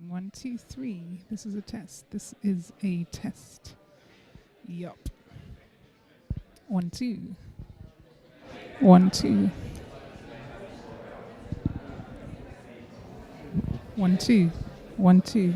1, 2, 3. This is a test. This is a test. Yup. 1, 2. 1, 2. 1, 2. 1, 2.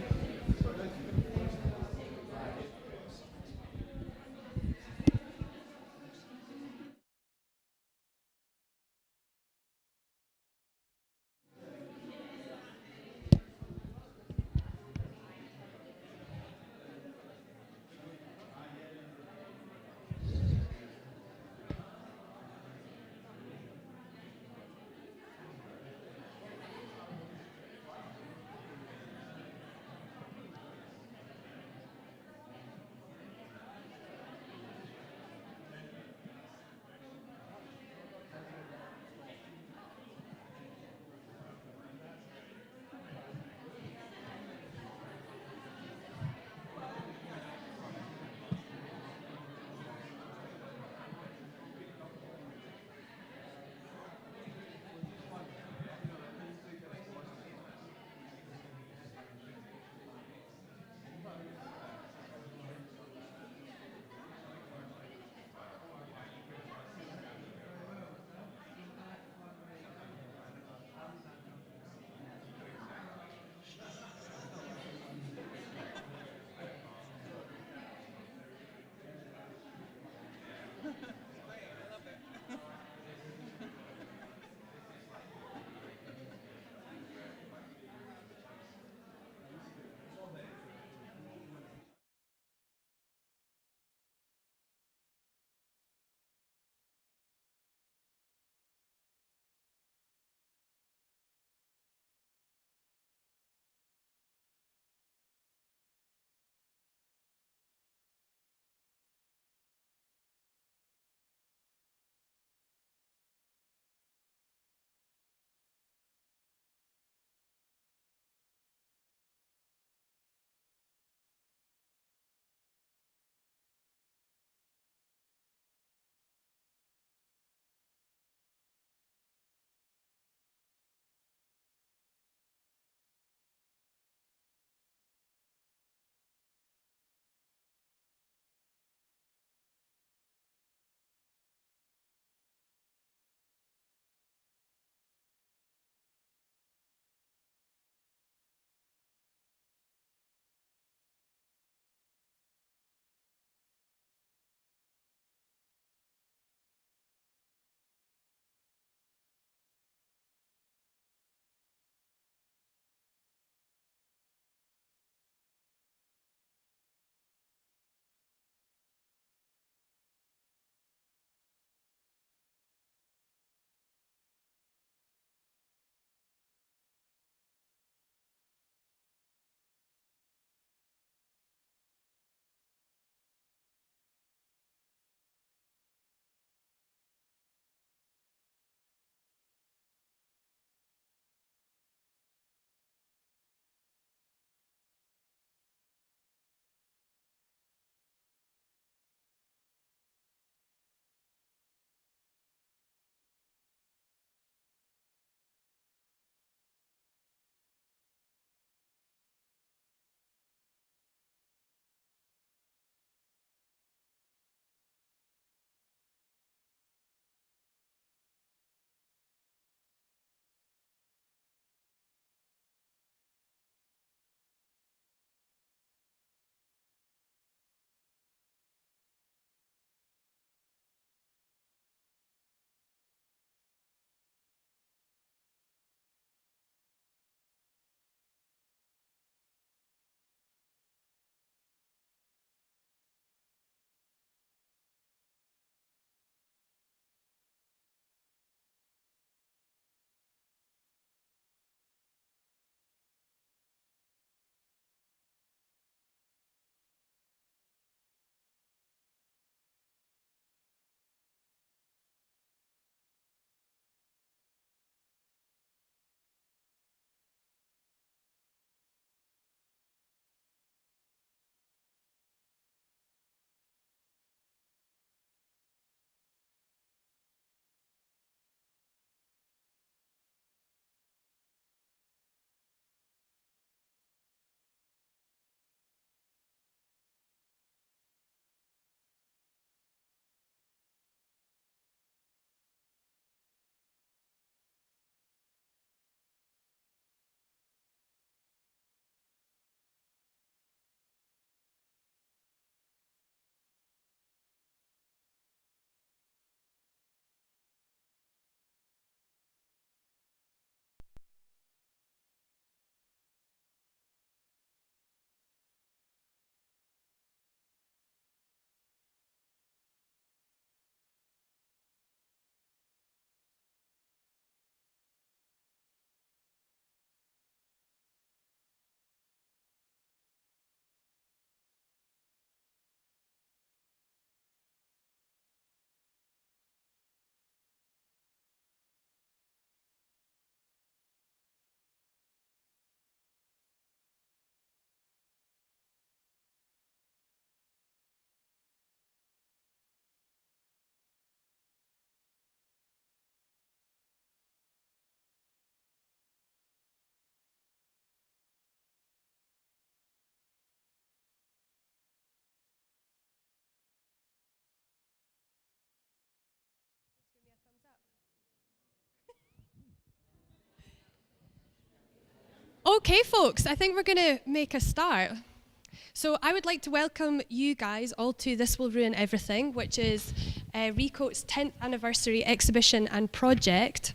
Okay, folks, I think we're going to make a start. So I would like to welcome you guys all to This Will Ruin Everything, which is Recoat's 10th anniversary exhibition and project.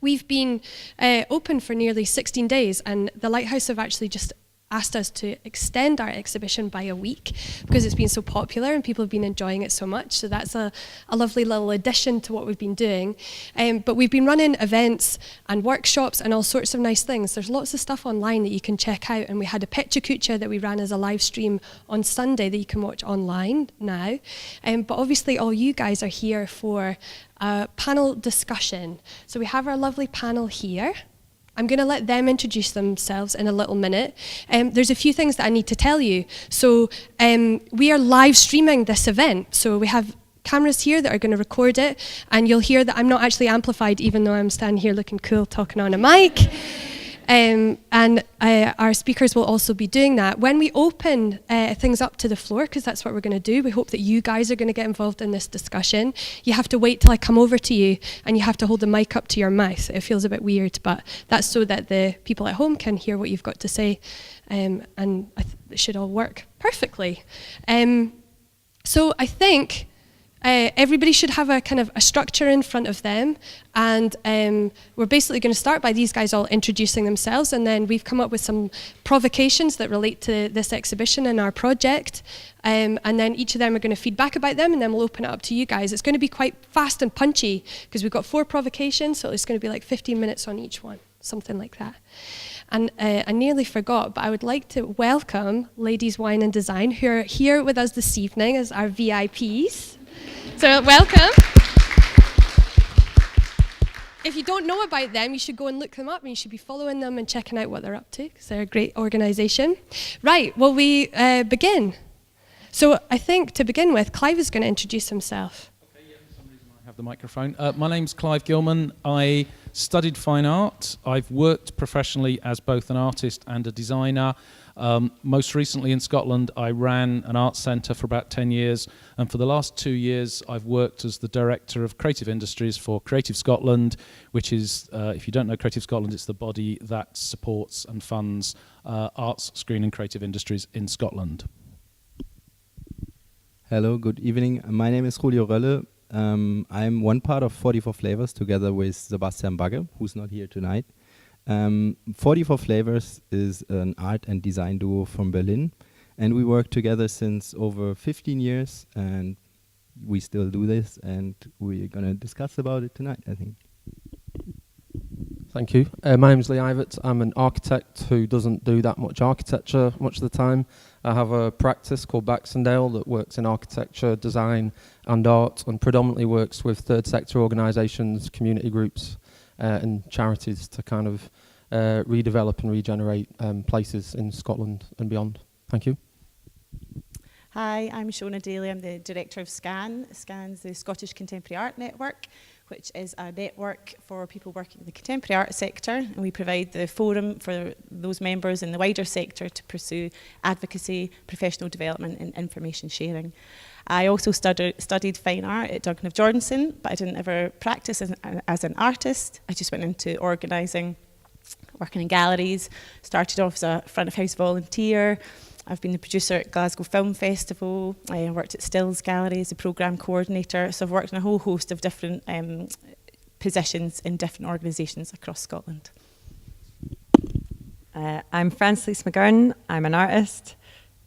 We've been open for nearly 16 days, and the Lighthouse have actually just asked us to extend our exhibition by a week because it's been so popular and people have been enjoying it so much. So that's a lovely little addition to what we've been doing. But we've been running events and workshops and all sorts of nice things. There's lots of stuff online that you can check out, and we had a picture kucha that we ran as a live stream on Sunday that you can watch online now. But obviously all you guys are here for a panel discussion. So we have our lovely panel here. I'm going to let them introduce themselves in a little minute. There's a few things that I need to tell you. So we are live streaming this event. So we have cameras here that are going to record it, and you'll hear that I'm not actually amplified, even though I'm standing here looking cool talking on a mic. And our speakers will also be doing that. When we open things up to the floor, because that's what we're going to do, we hope that you guys are going to get involved in this discussion. You have to wait till I come over to you, and you have to hold the mic up to your mouth. It feels a bit weird, but that's so that the people at home can hear what you've got to say, and it should all work perfectly. So I think everybody should have a kind of a structure in front of them, and we're basically going to start by these guys all introducing themselves, and then we've come up with some provocations that relate to this exhibition and our project, and then each of them are going to feed back about them, and then we'll open it up to you guys. It's going to be quite fast and punchy because we've got 4 provocations, so it's going to be like 15 minutes on each one, something like that. And I nearly forgot, but I would like to welcome Ladies Wine and Design, who are here with us this evening as our VIPs. So welcome. If you don't know about them, you should go and look them up, and you should be following them and checking out what they're up to, because they're a great organisation. Right, well, we begin. So I think to begin with, Clive is going to introduce himself. Okay, yeah, for some reason I have the microphone. My name's Clive Gillman. I studied fine art. I've worked professionally as both an artist and a designer. Most recently in Scotland, I ran an art centre for about 10 years, and for the last 2 years I've worked as the Director of Creative Industries for Creative Scotland, which is, if you don't know Creative Scotland, it's the body that supports and funds arts, screen and creative industries in Scotland. Hello, good evening. My name is Julio Rolle. I'm one part of 44 Flavours together with Sebastian Bagge, who's not here tonight. 44 Flavours is an art and design duo from Berlin, and we work together since over 15 years, and we still do this, and we're going to discuss about it tonight, I think. Thank you. My name's Ivett. I'm an architect who doesn't do that much architecture much of the time. I have a practice called Baxendale that works in architecture, design and art, and predominantly works with third sector organisations, community groups and charities to kind of redevelop and regenerate places in Scotland and beyond. Thank you. Hi, I'm Seonaid. I'm the director of SCAN. SCAN's the Scottish Contemporary Art Network, which is a network for people working in the contemporary art sector, and we provide the forum for those members in the wider sector to pursue advocacy, professional development and information sharing. I also studied fine art at Duncan of Jordanson, but I didn't ever practice as an artist. I just went into organising, working in galleries, started off as a front of house volunteer. I've been the producer at Glasgow Film Festival. I worked at Stills Gallery as a programme coordinator. So I've worked in a whole host of different positions in different organisations across Scotland. I'm France-Lise McGurn. I'm an artist.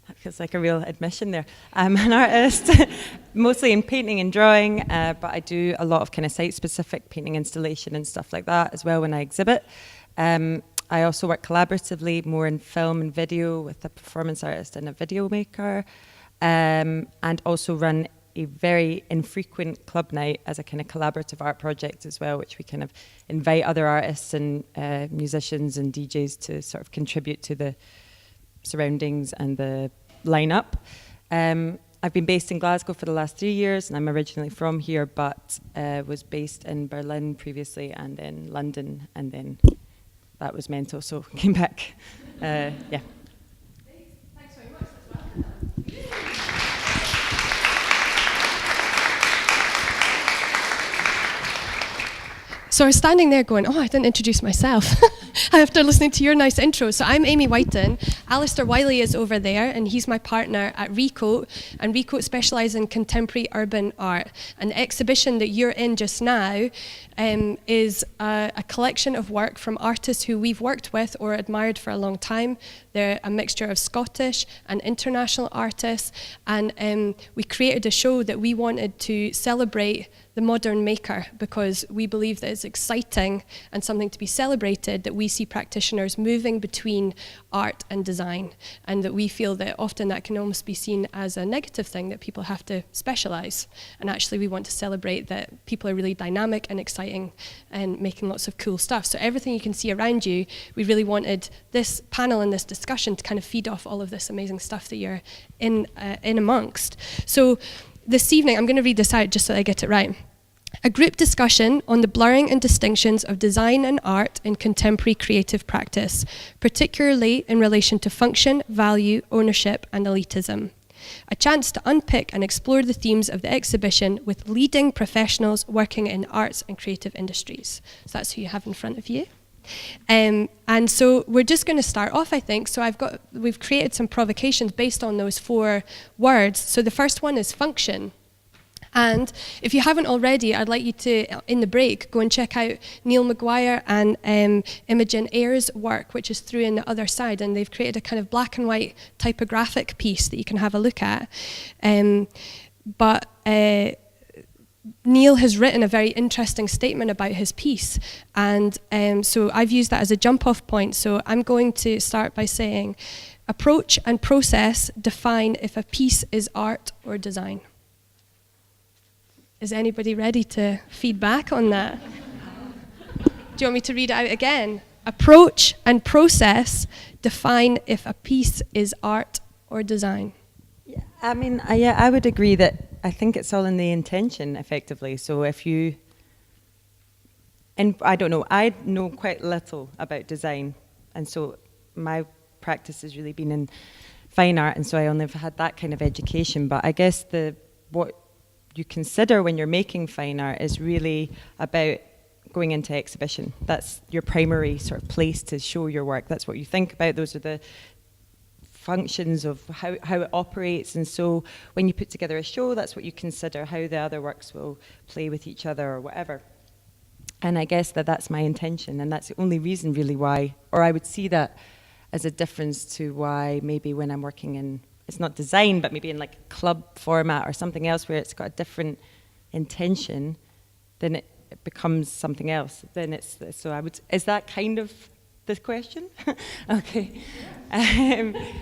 That feels like a real admission there. I'm an artist, mostly in painting and drawing, but I do a lot of kind of site-specific painting installation and stuff like that as well when I exhibit. I also work collaboratively more in film and video with a performance artist and a video maker, and also run a very infrequent club night as a kind of collaborative art project as well, which we kind of invite other artists and musicians and DJs to sort of contribute to the surroundings and the lineup. I've been based in Glasgow for the last 3 years, and I'm originally from here, but was based in Berlin previously and in London, and then that was mental, so came back. Yeah. Thanks very much. That's well. So I was standing there going, oh, I didn't introduce myself. after listening to your nice intro. So I'm Amy Whiten. Alistair Wiley is over there, and he's my partner at Recoat. And Recoat specialises in contemporary urban art. And the exhibition that you're in just now is a collection of work from artists who we've worked with or admired for a long time. They're a mixture of Scottish and international artists. And we created a show that we wanted to celebrate the modern maker, because we believe that it's exciting and something to be celebrated that we see practitioners moving between art and design, and that we feel that often that can almost be seen as a negative thing, that people have to specialize. And actually we want to celebrate that people are really dynamic and exciting and making lots of cool stuff. So everything you can see around you, we really wanted this panel and this discussion to kind of feed off all of this amazing stuff that you're in amongst. So this evening, I'm going to read this out just so I get it right. A group discussion on the blurring and distinctions of design and art in contemporary creative practice, particularly in relation to function, value, ownership, and elitism. A chance to unpick and explore the themes of the exhibition with leading professionals working in arts and creative industries. So that's who you have in front of you. And so we're just going to start off, I think. So we've created some provocations based on those 4 words. So the first one is function. And if you haven't already, I'd like you to, in the break, go and check out Neil Maguire and Imogen Ayres' work, which is through in the other side. And they've created a kind of black and white typographic piece that you can have a look at. But Neil has written a very interesting statement about his piece. And so I've used that as a jump-off point. So I'm going to start by saying, approach and process define if a piece is art or design. Is anybody ready to feed back on that? Do you want me to read it out again? Approach and process define if a piece is art or design. Yeah, I mean, I would agree that I think it's all in the intention, effectively. So if you, and I don't know, I know quite little about design, and so my practice has really been in fine art, and so I only have had that kind of education. But I guess what you consider when you're making fine art is really about going into exhibition. That's your primary sort of place to show your work. That's what you think about. Those are the functions of how it operates. And so when you put together a show, that's what you consider, how the other works will play with each other or whatever. And I guess that's my intention, and that's the only reason really why, or I would see that as a difference to why maybe when I'm working in, it's not design, but maybe in like a club format or something else where it's got a different intention, then it becomes something else. Then it's, so I would, is that kind of the question? Okay. But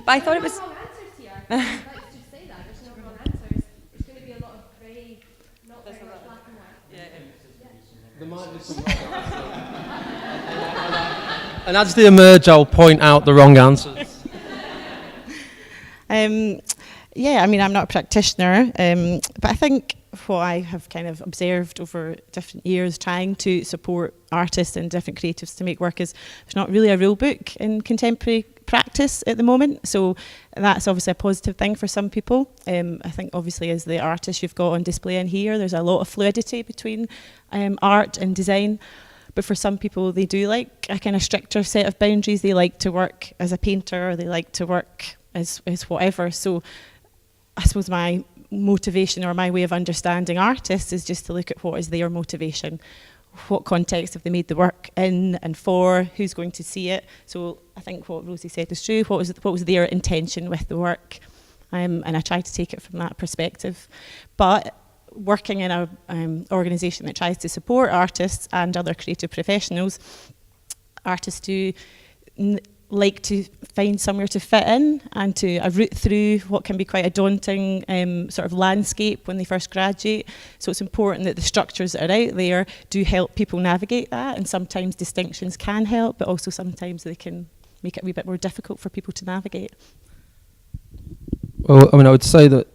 I thought it was... There's no wrong answers here. Let's just say that. There's no wrong answers. It's going to be a lot of grey, not very much black and white. Yeah. There might be some and as they emerge, I'll point out the wrong answers. Yeah, I mean, I'm not a practitioner, but I think what I have kind of observed over different years trying to support artists and different creatives to make work is there's not really a rule book in contemporary practice at the moment, so that's obviously a positive thing for some people. I think obviously as the artist you've got on display in here, there's a lot of fluidity between art and design. But for some people, they do like a kind of stricter set of boundaries. They like to work as a painter, or they like to work as whatever. So I suppose my motivation or my way of understanding artists is just to look at what is their motivation. What context have they made the work in and for? Who's going to see it? So I think what Rosie said is true. What was their intention with the work? And I try to take it from that perspective. But working in an organisation that tries to support artists and other creative professionals, artists do like to find somewhere to fit in and to route through what can be quite a daunting sort of landscape when they first graduate. So it's important that the structures that are out there do help people navigate that, and sometimes distinctions can help, but also sometimes they can make it a wee bit more difficult for people to navigate. Well, I mean, I would say that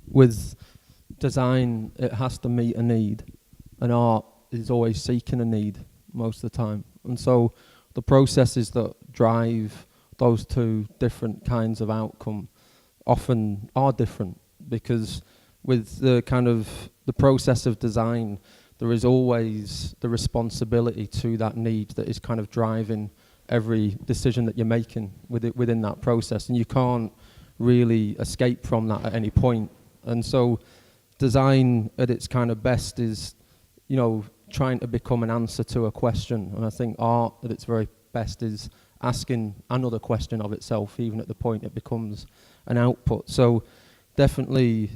with design, it has to meet a need, and art is always seeking a need most of the time. And so the processes that drive those two different kinds of outcome often are different, because with the kind of the process of design, there is always the responsibility to that need that is kind of driving every decision that you're making within that process, and you can't really escape from that at any point. And so design at its kind of best is, you know, trying to become an answer to a question, and I think art at its very best is asking another question of itself, even at the point it becomes an output. So definitely,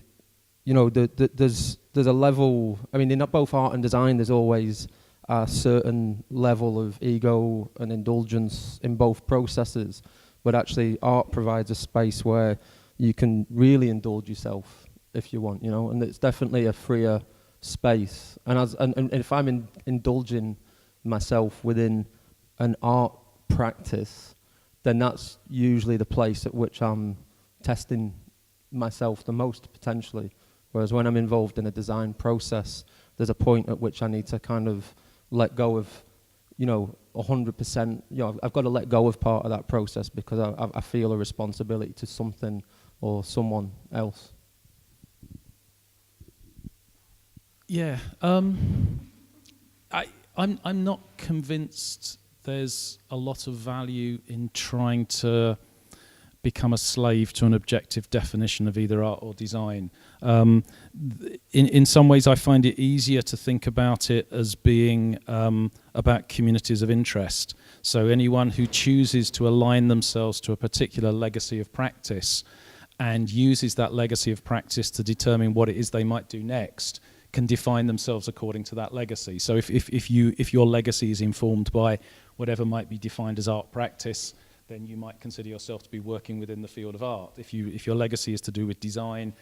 you know, there's a level, I mean, in both art and design, there's always a certain level of ego and indulgence in both processes, but actually art provides a space where you can really indulge yourself if you want, you know, and it's definitely a freer space. And if I'm indulging myself within an art practice, then that's usually the place at which I'm testing myself the most, potentially. Whereas when I'm involved in a design process, there's a point at which I need to kind of let go of, you know, 100%, you know, I've got to let go of part of that process because I feel a responsibility to something or someone else. Yeah, I'm not convinced there's a lot of value in trying to become a slave to an objective definition of either art or design. In some ways, I find it easier to think about it as being about communities of interest. So anyone who chooses to align themselves to a particular legacy of practice and uses that legacy of practice to determine what it is they might do next can define themselves according to that legacy. So if your legacy is informed by whatever might be defined as art practice, then you might consider yourself to be working within the field of art. If your legacy is to do with design,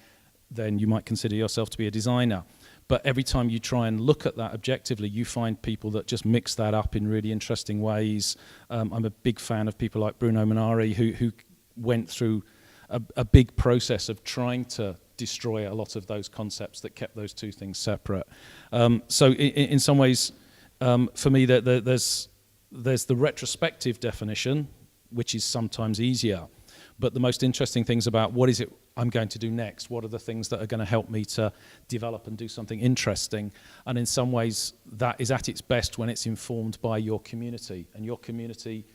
then you might consider yourself to be a designer. But every time you try and look at that objectively, you find people that just mix that up in really interesting ways. I'm a big fan of people like Bruno Munari, who went through a big process of trying to destroy a lot of those concepts that kept those two things separate. So in some ways, for me, there's the retrospective definition, which is sometimes easier. But the most interesting things about what is it I'm going to do next, what are the things that are going to help me to develop and do something interesting, and in some ways that is at its best when it's informed by your community, and your community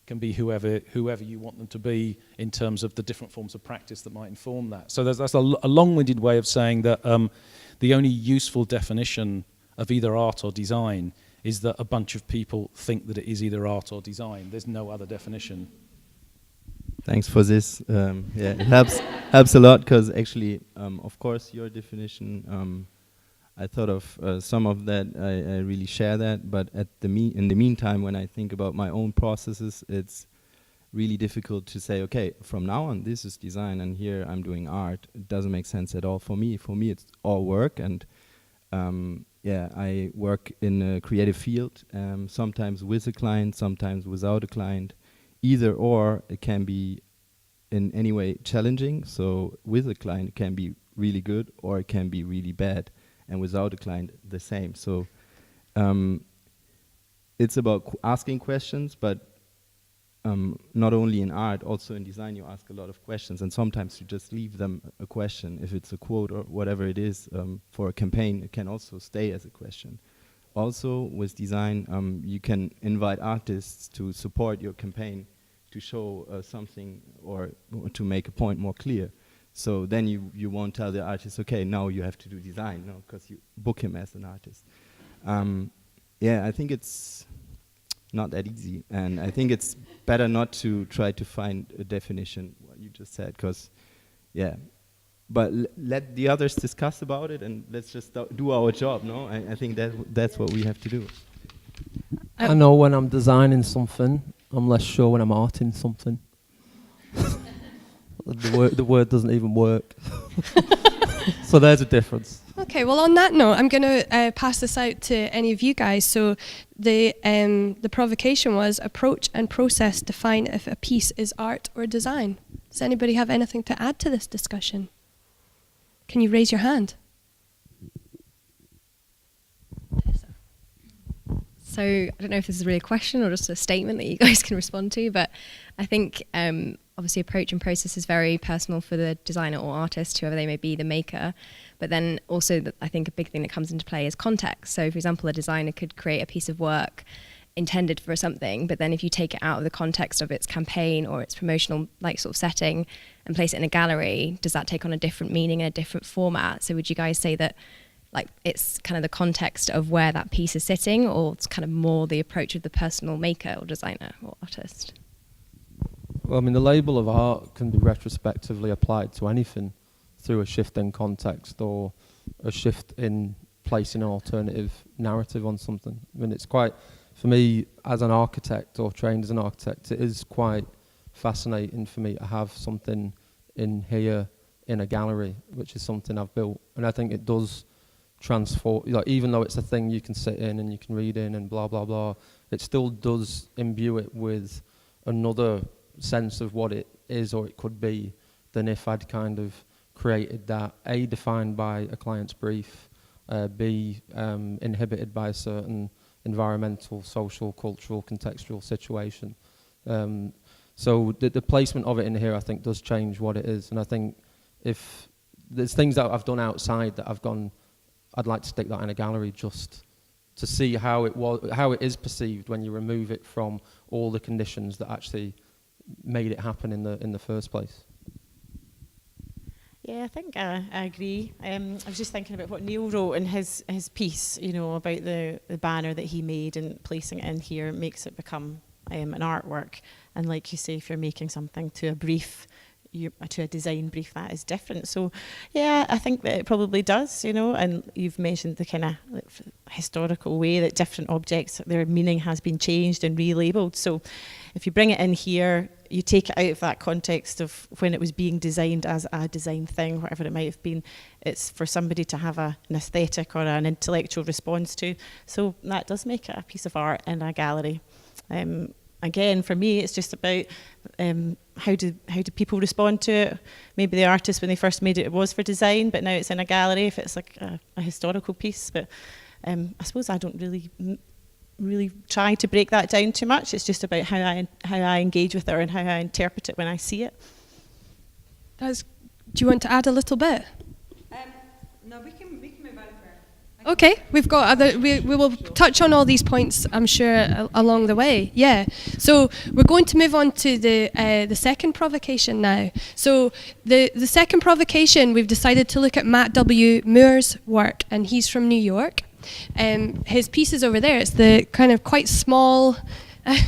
can be whoever you want them to be in terms of the different forms of practice that might inform that. So that's a long-winded way of saying that the only useful definition of either art or design is that a bunch of people think that it is either art or design. There's no other definition. Thanks for this. Yeah, it helps a lot because actually, of course, your definition. I thought of some of that. I really share that. But in the meantime, when I think about my own processes, it's really difficult to say, okay, from now on, this is design, and here I'm doing art. It doesn't make sense at all for me. For me, it's all work, and yeah, I work in a creative field. Sometimes with a client, sometimes without a client. Either or, it can be in any way challenging. So with a client, it can be really good or it can be really bad. And without a client, the same. So it's about asking questions, but not only in art, also in design, you ask a lot of questions. And sometimes you just leave them a question. If it's a quote or whatever it is for a campaign, it can also stay as a question. Also, with design, you can invite artists to support your campaign, to show something or to make a point more clear. So then you won't tell the artist, okay, now you have to do design, no, because you book him as an artist. Yeah, I think it's not that easy, and I think it's better not to try to find a definition, what you just said, because, yeah. But let the others discuss about it, and let's just do our job, no? I think that's what we have to do. I know when I'm designing something, I'm less sure when I'm arting something. The word doesn't even work. So there's a difference. Okay, well on that note, I'm going to pass this out to any of you guys. So the provocation was approach and process define if a piece is art or design. Does anybody have anything to add to this discussion? Can you raise your hand? So I don't know if this is really a question or just a statement that you guys can respond to, but I think obviously approach and process is very personal for the designer or artist, whoever they may be, the maker. But then also I think a big thing that comes into play is context. So for example, a designer could create a piece of work intended for something, but then if you take it out of the context of its campaign or its promotional like sort of setting and place it in a gallery, does that take on a different meaning and a different format? So would you guys say that like it's kind of the context of where that piece is sitting, or it's kind of more the approach of the personal maker or designer or artist? Well, I mean, the label of art can be retrospectively applied to anything through a shift in context or a shift in placing an alternative narrative on something. I mean, it's quite, for me, as an architect or trained as an architect, it is quite fascinating for me to have something in here in a gallery, which is something I've built. And I think it does transform, like, even though it's a thing you can sit in and you can read in and blah, blah, blah, it still does imbue it with another sense of what it is or it could be than if I'd kind of created that, A, defined by a client's brief, B, inhibited by a certain environmental, social, cultural, contextual situation. So the placement of it in here, I think, does change what it is. And I think if there's things that I've done outside that I've gone, I'd like to stick that in a gallery just to see how it is perceived when you remove it from all the conditions that actually made it happen in the first place. Yeah, I think I agree. I was just thinking about what Neil wrote in his piece, you know, about the banner that he made, and placing it in here makes it become an artwork. And like you say, if you're making something to a brief, to a design brief, that is different. So yeah, I think that it probably does, you know, and you've mentioned the kind of like historical way that different objects, their meaning has been changed and relabeled. So if you bring it in here, you take it out of that context of when it was being designed as a design thing, whatever it might have been. It's for somebody to have an aesthetic or an intellectual response to. So that does make it a piece of art in a gallery. Again, for me, it's just about how do people respond to it. Maybe the artist, when they first made it, it was for design, but now it's in a gallery if it's like a historical piece. But I suppose I don't really try to break that down too much. It's just about how I engage with it and how I interpret it when I see it. Do you want to add a little bit? No, we can move on for. Okay, we've got other. We will touch on all these points, I'm sure, along the way. Yeah. So we're going to move on to the second provocation now. So the second provocation, we've decided to look at Matt W. Moore's work, and he's from New York. His piece is over there. It's the kind of quite small.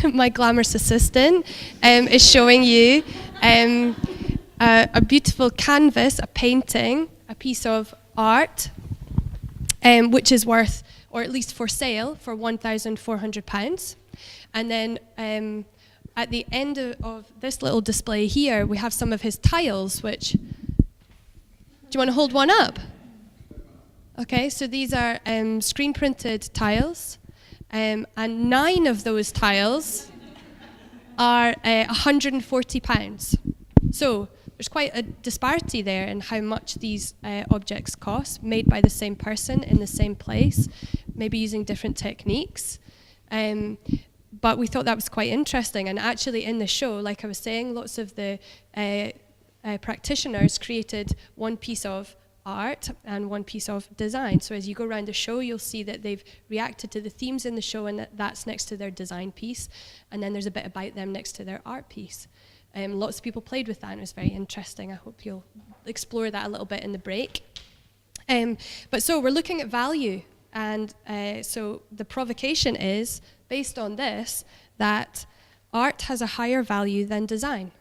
My glamorous assistant is showing you a beautiful canvas, a painting, a piece of art. Which is worth, or at least for sale, for £1,400. And then at the end of this little display here, we have some of his tiles, which, do you want to hold one up? Okay, so these are screen printed tiles, and 9 of those tiles are £140. So there's quite a disparity there in how much these objects cost, made by the same person in the same place, maybe using different techniques. But we thought that was quite interesting. And actually in the show, like I was saying, lots of the practitioners created one piece of art and one piece of design. So as you go around the show, you'll see that they've reacted to the themes in the show, and that's next to their design piece. And then there's a bit about them next to their art piece. Lots of people played with that, and it was very interesting. I hope you'll explore that a little bit in the break. But so we're looking at value, and so the provocation is, based on this, that art has a higher value than design.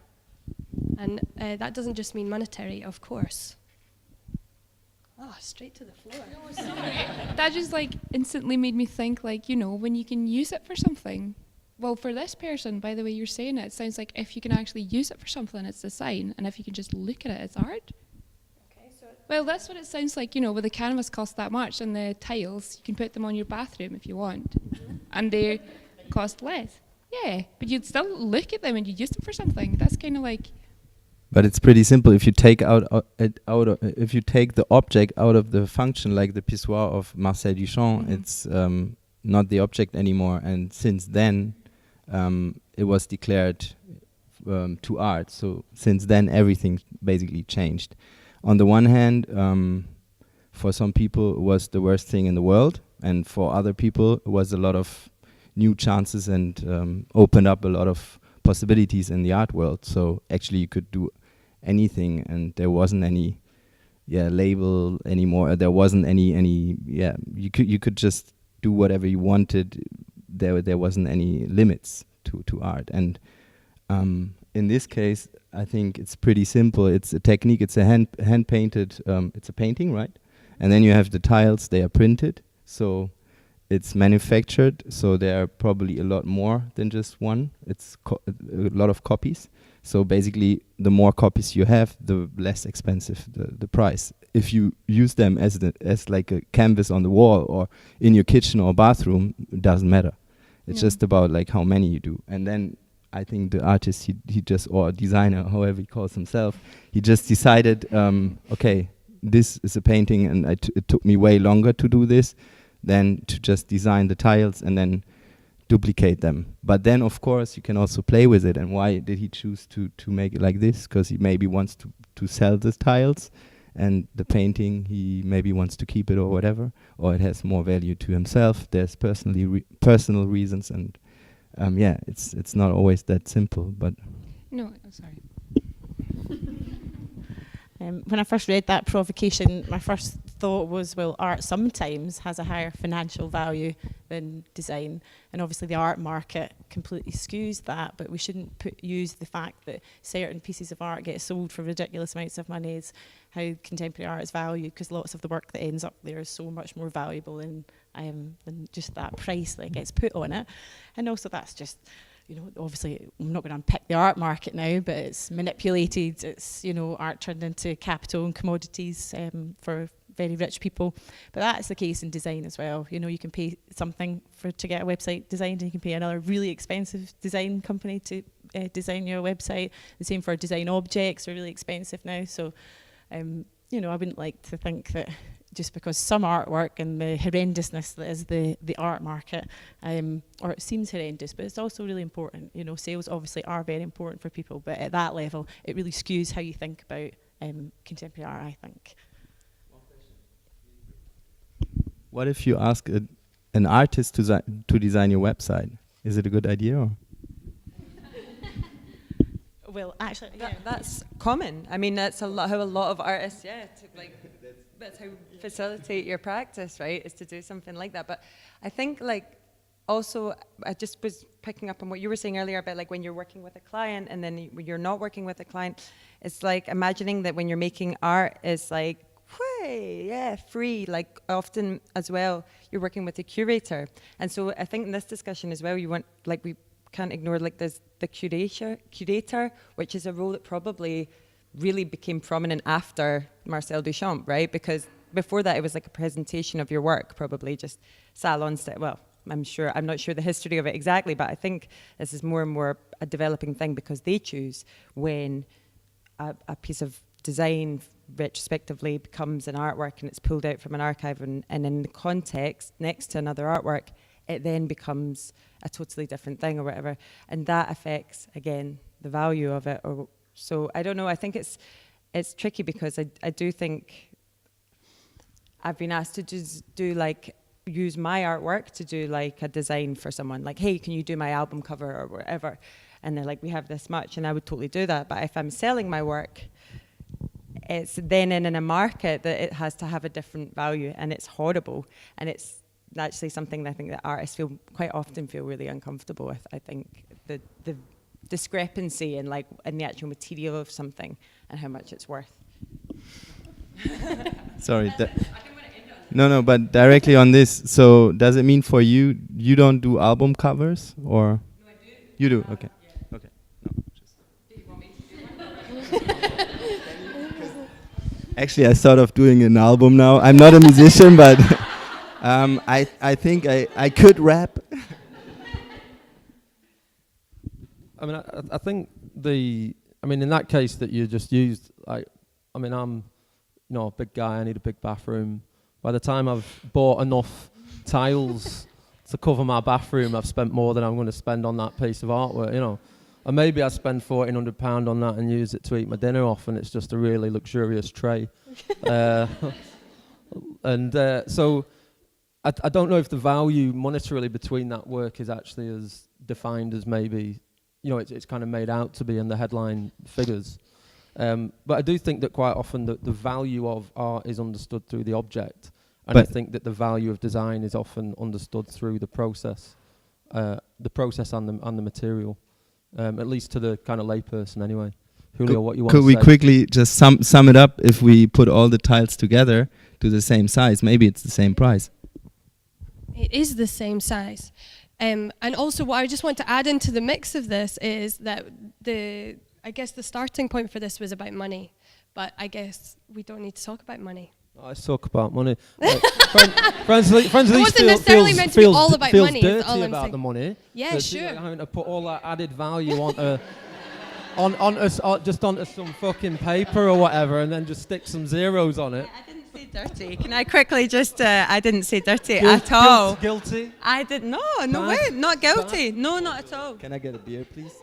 And that doesn't just mean monetary, of course. Oh, straight to the floor. No, sorry. That just like instantly made me think, like, you know, when you can use it for something. Well, for this person, by the way you're saying it, it sounds like if you can actually use it for something, it's design, and if you can just look at it, it's art. Okay, so well, that's what it sounds like, you know, with the canvas cost that much, and the tiles, you can put them on your bathroom if you want, and they cost less. Yeah, but you'd still look at them and you'd use them for something. That's kind of like. But it's pretty simple. If you take if you take the object out of the function, like the pissoir of Marcel Duchamp, it's not the object anymore. And since then, it was declared to art. So since then, everything basically changed. On the one hand, for some people it was the worst thing in the world, and for other people it was a lot of new chances and opened up a lot of possibilities in the art world. So actually you could do anything, and there wasn't any label anymore. There wasn't any you could just do whatever you wanted. There wasn't any limits to art. And in this case, I think it's pretty simple. It's a technique. It's a hand painted. It's a painting, right? And then you have the tiles. They are printed, so it's manufactured. So there are probably a lot more than just one. It's a lot of copies. So basically, the more copies you have, the less expensive the price. If you use them as like a canvas on the wall or in your kitchen or bathroom, it doesn't matter. It's just about like how many you do. And then I think the artist, he just, or designer, however he calls himself, he just decided, okay, this is a painting, and it took me way longer to do this than to just design the tiles and then duplicate them. But then, of course, you can also play with it. And why did he choose to make it like this? Because he maybe wants to sell the tiles, and the painting he maybe wants to keep it or whatever, or it has more value to himself. There's personal reasons, and it's not always that simple. But No, oh, sorry. When I first read that provocation, my first thought was, well, art sometimes has a higher financial value than design. And obviously the art market completely skews that, but we shouldn't use the fact that certain pieces of art get sold for ridiculous amounts of money as how contemporary art is valued, because lots of the work that ends up there is so much more valuable than just that price that gets put on it. And also that's just, obviously I'm not going to unpick the art market now, but it's manipulated. It's, art turned into capital and commodities for very rich people. But that's the case in design as well. You can pay something to get a website designed, and you can pay another really expensive design company to design your website. The same for design objects are really expensive now. So, I wouldn't like to think that just because some artwork and the horrendousness that is the art market, or it seems horrendous, but it's also really important. Sales obviously are very important for people, but at that level, it really skews how you think about contemporary art, I think. what if you ask an artist to design your website? Is it a good idea? Or? Well, actually, that's common. I mean, that's how a lot of artists, that's how facilitate your practice, right? Is to do something like that. But I think, also, I just was picking up on what you were saying earlier about when you're working with a client and then when you're not working with a client. It's like imagining that when you're making art is free. Often as well, you're working with a curator. And so I think in this discussion as well, we can't ignore there's the curator, which is a role that probably really became prominent after Marcel Duchamp, right? Because before that, it was a presentation of your work, probably just salon style. Well, I'm not sure the history of it exactly, but I think this is more and more a developing thing because they choose when a piece of design retrospectively becomes an artwork and it's pulled out from an archive and in the context next to another artwork, it then becomes a totally different thing or whatever. And that affects, again, the value of it. So I don't know, I think it's tricky because I do think I've been asked to just use my artwork to do a design for someone, hey, can you do my album cover or whatever? And they're we have this much, and I would totally do that. But if I'm selling my work, it's then in a market that it has to have a different value, and it's horrible. And it's actually something that I think that artists quite often feel really uncomfortable with. I think the discrepancy in the actual material of something and how much it's worth. Sorry. No, but directly on this. So does it mean for you don't do album covers or? No, I do. You do. Okay. Yeah. Okay. No, do you want me to do one? Actually, I thought of doing an album now. I'm not a musician, but I think I could rap. I mean, I think in that case that you just used, I'm a big guy, I need a big bathroom. By the time I've bought enough tiles to cover my bathroom, I've spent more than I'm going to spend on that piece of artwork, And maybe I spend £1,400 on that and use it to eat my dinner off, and it's just a really luxurious tray. So I don't know if the value monetarily between that work is actually as defined as maybe, it's kind of made out to be in the headline figures. But I do think that quite often the value of art is understood through the object. And I think that the value of design is often understood through the process and the material, at least to the kind of layperson anyway. Julio, what you want to say? Could we quickly just sum it up? If we put all the tiles together to the same size, maybe it's the same price. It is the same size. And also what I just want to add into the mix of this is that I guess the starting point for this was about money, but I guess we don't need to talk about money. I talk about money. France-Lise It wasn't necessarily meant to be all about money. Feels all dirty I'm about saying. the money. Yeah, sure. Having to put all that added value onto some fucking paper or whatever, and then just stick some zeros on it. I didn't say dirty. Can I quickly just? I didn't say dirty at all. Guilty. I did no way, not guilty. No, not at all. Can I get a beer, please?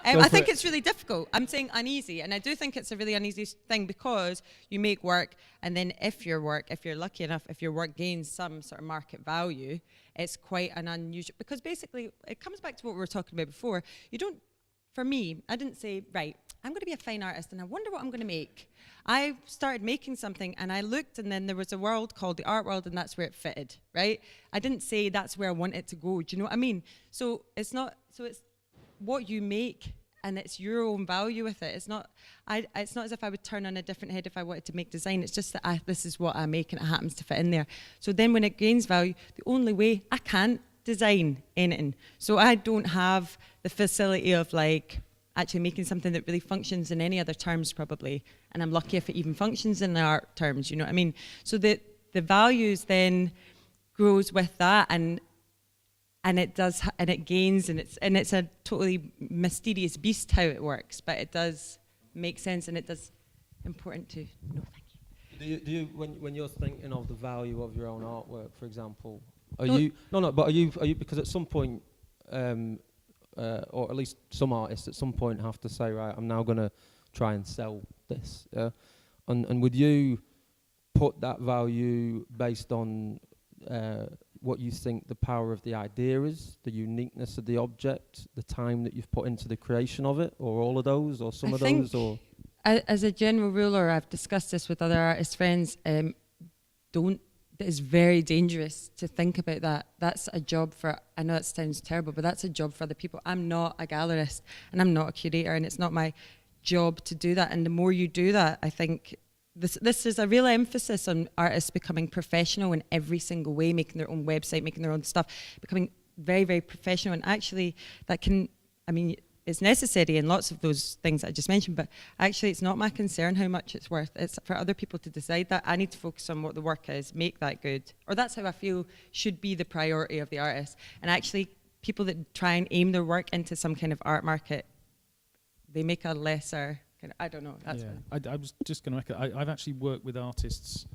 I think it's really difficult. I'm saying uneasy, and I do think it's a really uneasy thing because you make work, and then if you're lucky enough, if your work gains some sort of market value, it's quite an unusual, because basically it comes back to what we were talking about before. For me, I didn't say, right, I'm going to be a fine artist, and I wonder what I'm going to make. I started making something, and I looked, and then there was a world called the art world, and that's where it fitted, right? I didn't say that's where I want it to go. Do you know what I mean? So it's what you make, and it's your own value with it. It's not as if I would turn on a different head if I wanted to make design. It's just that this is what I make, and it happens to fit in there. So then when it gains value, the only way I can't design anything. So I don't have the facility of actually making something that really functions in any other terms probably. And I'm lucky if it even functions in the art terms, you know what I mean? So the values then grows with that, and it does, and it gains, and it's a totally mysterious beast how it works, but it does make sense, and it does important to know. Thank you. Do you when you're thinking of the value of your own artwork, for example, are you because at some point, or at least some artists at some point have to say, right, I'm now going to try and sell this, and would you put that value based on what you think the power of the idea is, the uniqueness of the object, the time that you've put into the creation of it, or all of those, or some of those, or? As a general rule, or I've discussed this with other artist friends, it's very dangerous to think about that. That's a job for, I know it sounds terrible, but that's a job for other people. I'm not a gallerist, and I'm not a curator, and it's not my job to do that. And the more you do that, I think this is a real emphasis on artists becoming professional in every single way, making their own website, making their own stuff, becoming very, very professional. And actually that it's necessary in lots of those things that I just mentioned, but actually it's not my concern how much it's worth. It's for other people to decide that. I need to focus on what the work is, make that good. Or that's how I feel should be the priority of the artist. And actually people that try and aim their work into some kind of art market, they make a lesser, I don't know. That's I was just going to echo. I've actually worked with artists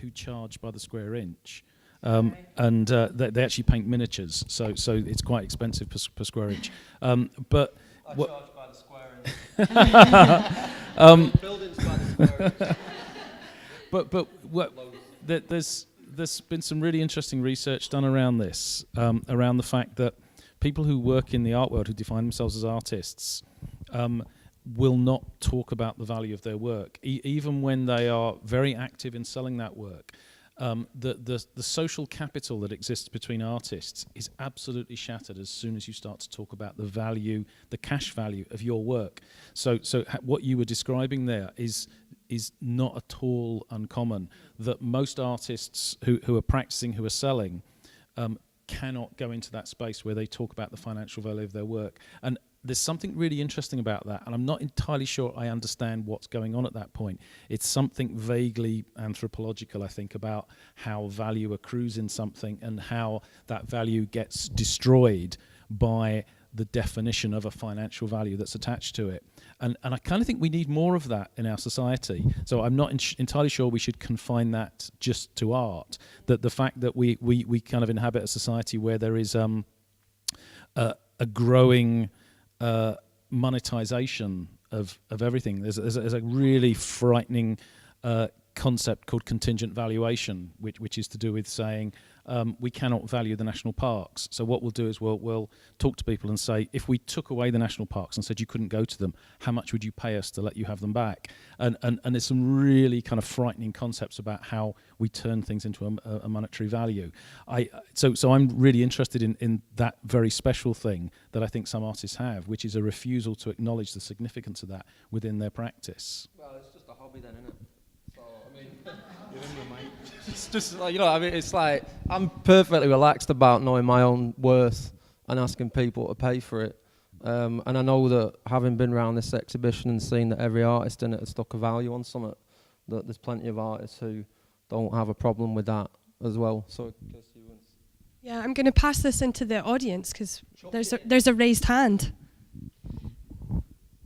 who charge by the square inch, and they actually paint miniatures, so it's quite expensive per square inch. But I charge by the square inch. Buildings by the square inch. There's been some really interesting research done around this, around the fact that people who work in the art world, who define themselves as artists, will not talk about the value of their work, even when they are very active in selling that work. The social capital that exists between artists is absolutely shattered as soon as you start to talk about the value, the cash value of your work. So what you were describing there is not at all uncommon, that most artists who are practicing, who are selling, cannot go into that space where they talk about the financial value of their work. And there's something really interesting about that, and I'm not entirely sure I understand what's going on at that point. It's something vaguely anthropological, I think, about how value accrues in something and how that value gets destroyed by the definition of a financial value that's attached to it. And I kind of think we need more of that in our society. So I'm not entirely sure we should confine that just to art. That the fact that we kind of inhabit a society where there is a growing monetization of everything. There's a really frightening concept called contingent valuation, which is to do with saying we cannot value the national parks. So what we'll do is we'll talk to people and say, if we took away the national parks and said you couldn't go to them, how much would you pay us to let you have them back? And there's some really kind of frightening concepts about how we turn things into a monetary value. So I'm really interested in that very special thing that I think some artists have, which is a refusal to acknowledge the significance of that within their practice. Well, it's just a hobby then, isn't it? So, I mean, it's just like, you know, I mean, it's like I'm perfectly relaxed about knowing my own worth and asking people to pay for it. And I know that having been around this exhibition and seen that every artist in it has stuck a value on something, that there's plenty of artists who don't have a problem with that as well. So, yeah, I'm going to pass this into the audience because there's a raised hand.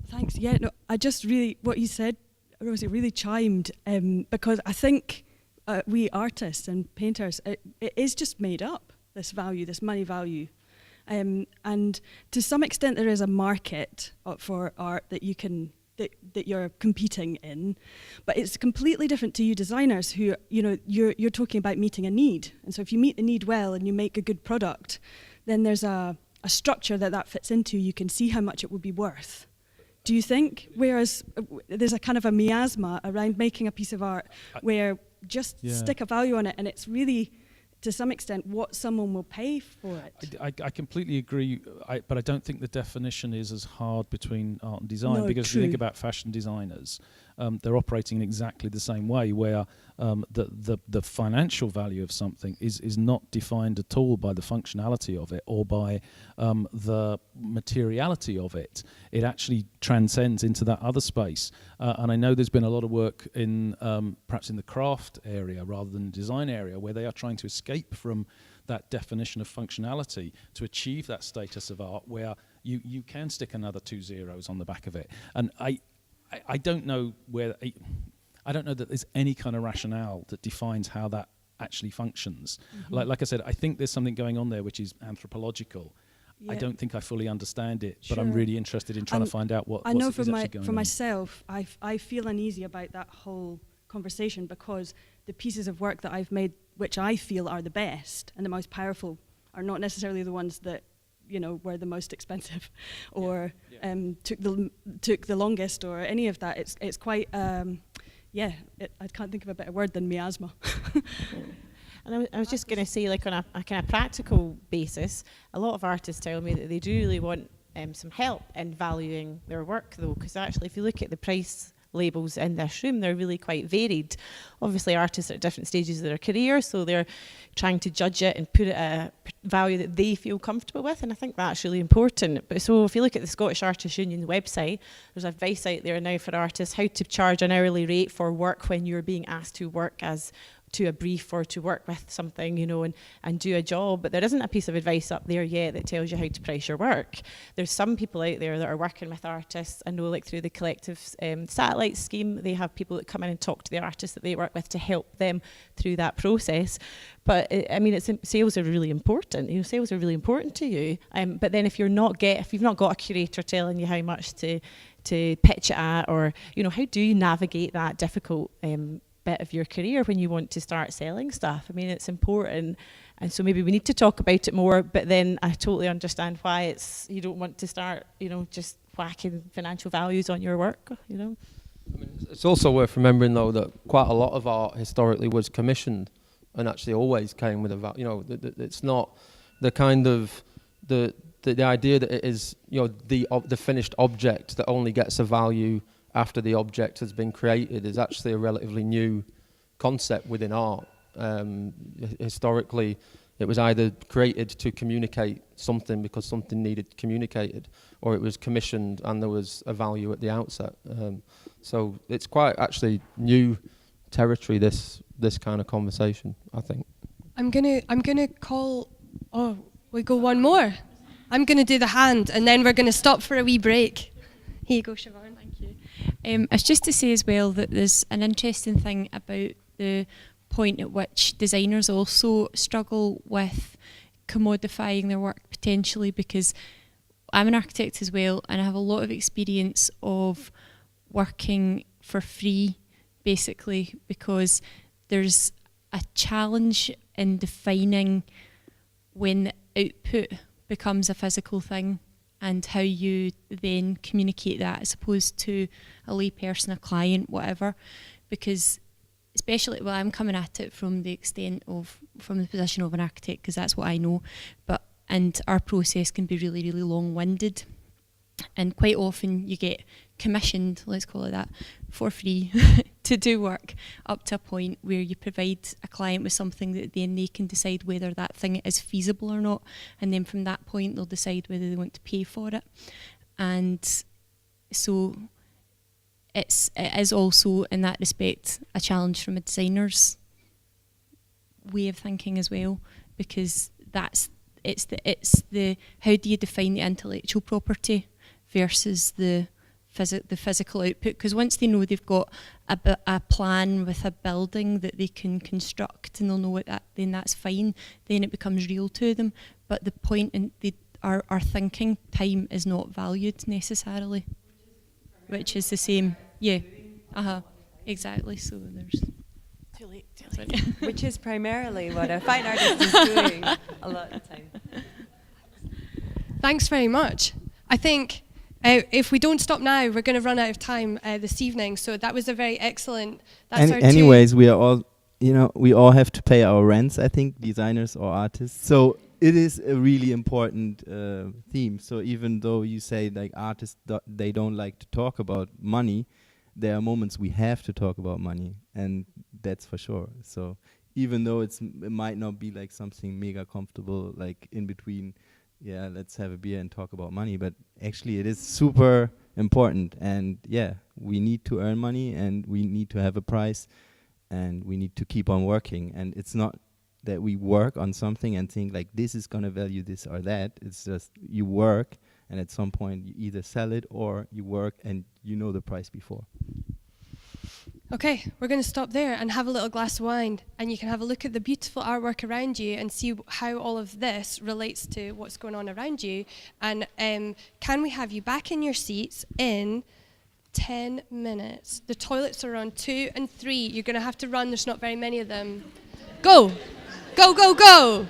Thanks. Yeah, no, I just really, what you said, Rosie, really chimed because I think we artists and painters, it is just made up, this value, this money value. And to some extent there is a market for art that you can, that you're competing in, but it's completely different to you designers who, you know, you're talking about meeting a need. And so if you meet the need well and you make a good product, then there's a structure that fits into, you can see how much it would be worth. Do you think? Whereas there's a kind of a miasma around making a piece of art where just stick a value on it, and it's really, to some extent, what someone will pay for it. I completely agree, but I don't think the definition is as hard between art and design, No, because true. if you think about fashion designers, they're operating in exactly the same way, where the financial value of something is not defined at all by the functionality of it or by the materiality of it. It actually transcends into that other space. And I know there's been a lot of work in perhaps in the craft area rather than the design area, where they are trying to escape from that definition of functionality to achieve that status of art where you can stick another 2 zeros on the back of it. And I don't know where, I don't know that there's any kind of rationale that defines how that actually functions. Mm-hmm. Like I said, I think there's something going on there which is anthropological. Yeah. I don't think I fully understand it, but Sure. I'm really interested in trying to find out what I know is actually going for on. myself, I feel uneasy about that whole conversation because the pieces of work that I've made, which I feel are the best and the most powerful, are not necessarily the ones that, you know, were the most expensive or took the longest or any of that. It's quite I can't think of a better word than miasma. And I was just going to say, like, on a kind of practical basis, a lot of artists tell me that they do really want some help in valuing their work, though, because actually if you look at the price labels in this room, they're really quite varied. Obviously artists are at different stages of their career, so they're trying to judge it and put it at a value that they feel comfortable with, and I think that's really important. But so if you look at the Scottish Artists Union website, there's advice out there now for artists how to charge an hourly rate for work when you're being asked to work as to a brief or to work with something, you know, and do a job. But there isn't a piece of advice up there yet that tells you how to price your work. There's some people out there that are working with artists. I know, like, through the collective satellite scheme, they have people that come in and talk to the artists that they work with to help them through that process. But I mean, sales are really important. You know, sales are really important to you. But then if you've not got a curator telling you how much to pitch it at, or, you know, how do you navigate that difficult bit of your career when you want to start selling stuff? I mean, it's important, and so maybe we need to talk about it more. But then I totally understand why you don't want to start, you know, just whacking financial values on your work, you know. I mean, it's also worth remembering, though, that quite a lot of art historically was commissioned and actually always came with a value. You know, it's not the kind of the idea that it is, you know, the finished object that only gets a value after the object has been created is actually a relatively new concept within art. Historically, it was either created to communicate something because something needed communicated, or it was commissioned and there was a value at the outset. So it's quite actually new territory, this kind of conversation, I think. I'm gonna call. Oh, we go one more. I'm gonna do the hand, and then we're gonna stop for a wee break. Here you go, Siobhan. Thank you. It's just to say as well that there's an interesting thing about the point at which designers also struggle with commodifying their work potentially, because I'm an architect as well, and I have a lot of experience of working for free, basically, because there's a challenge in defining when the output becomes a physical thing and how you then communicate that as opposed to a lay person, a client, whatever. Because especially, well, I'm coming at it from the position of an architect, because that's what I know, and our process can be really, really long-winded. And quite often you get commissioned, let's call it that, for free to do work up to a point where you provide a client with something that then they can decide whether that thing is feasible or not. And then from that point, they'll decide whether they want to pay for it. And so it is also, in that respect, a challenge from a designer's way of thinking as well, because it's the how do you define the intellectual property versus the physical output? Because once they know they've got a plan with a building that they can construct and they'll know what then that's fine. Then it becomes real to them. But the point in our thinking time is not valued necessarily, which is the same. Yeah. Exactly. So there's. Too late. Which is primarily what a fine artist is doing a lot of the time. Thanks very much. I think if we don't stop now, we're going to run out of time this evening. So that was a very excellent. Anyways, we are all, we all have to pay our rents, I think, designers or artists. So it is a really important theme. So even though you say like artists, they don't like to talk about money, there are moments we have to talk about money, and that's for sure. So even though it might not be like something mega comfortable, like in between, yeah, let's have a beer and talk about money, but actually it is super important. And yeah, we need to earn money, and we need to have a price, and we need to keep on working. And it's not that we work on something and think like this is gonna value this or that. It's just you work, and at some point you either sell it or you work and you know the price before. Okay, we're going to stop there and have a little glass of wine, and you can have a look at the beautiful artwork around you and see how all of this relates to what's going on around you. And can we have you back in your seats in 10 minutes? The toilets are on 2 and 3. You're going to have to run. There's not very many of them. Go! Go, go, go!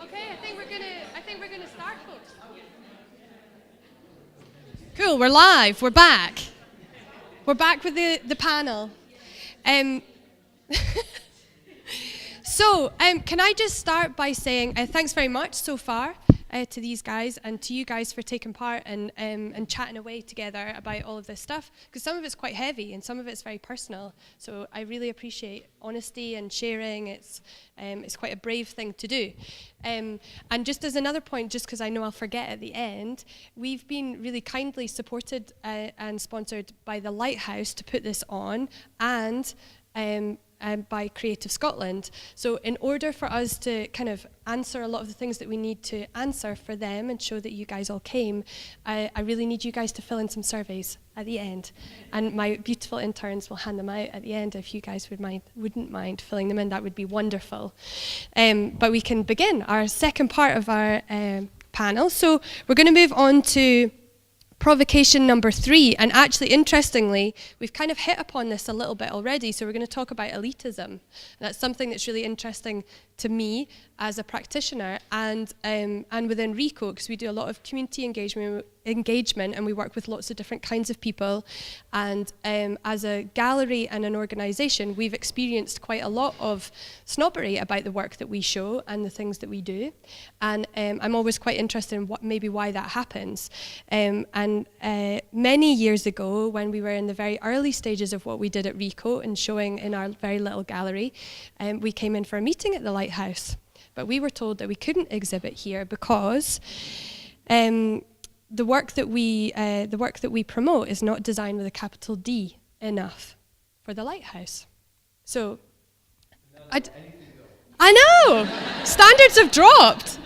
Okay, I think we're gonna start, folks. Cool, we're live. We're back. We're back with the panel. So, can I just start by saying thanks very much so far to these guys and to you guys for taking part and chatting away together about all of this stuff, because some of it's quite heavy and some of it's very personal. So I really appreciate honesty and sharing. It's quite a brave thing to do. And just as another point, just because I know I'll forget at the end, we've been really kindly supported and sponsored by the Lighthouse to put this on, and by Creative Scotland. So in order for us to kind of answer a lot of the things that we need to answer for them and show that you guys all came, I really need you guys to fill in some surveys at the end. And my beautiful interns will hand them out at the end. If you guys wouldn't mind filling them in, that would be wonderful. But we can begin our second part of our panel. So we're going to move on to provocation number 3, and actually, interestingly, we've kind of hit upon this a little bit already, so we're going to talk about elitism. And that's something that's really interesting to me as a practitioner and within RICO, because we do a lot of community engagement and we work with lots of different kinds of people. And as a gallery and an organisation, we've experienced quite a lot of snobbery about the work that we show and the things that we do. And I'm always quite interested in why that happens. Many years ago, when we were in the very early stages of what we did at RICO and showing in our very little gallery, we came in for a meeting at the Lighthouse. But we were told that we couldn't exhibit here because the work that we promote is not designed with a capital D enough for the Lighthouse. So, I know standards have dropped,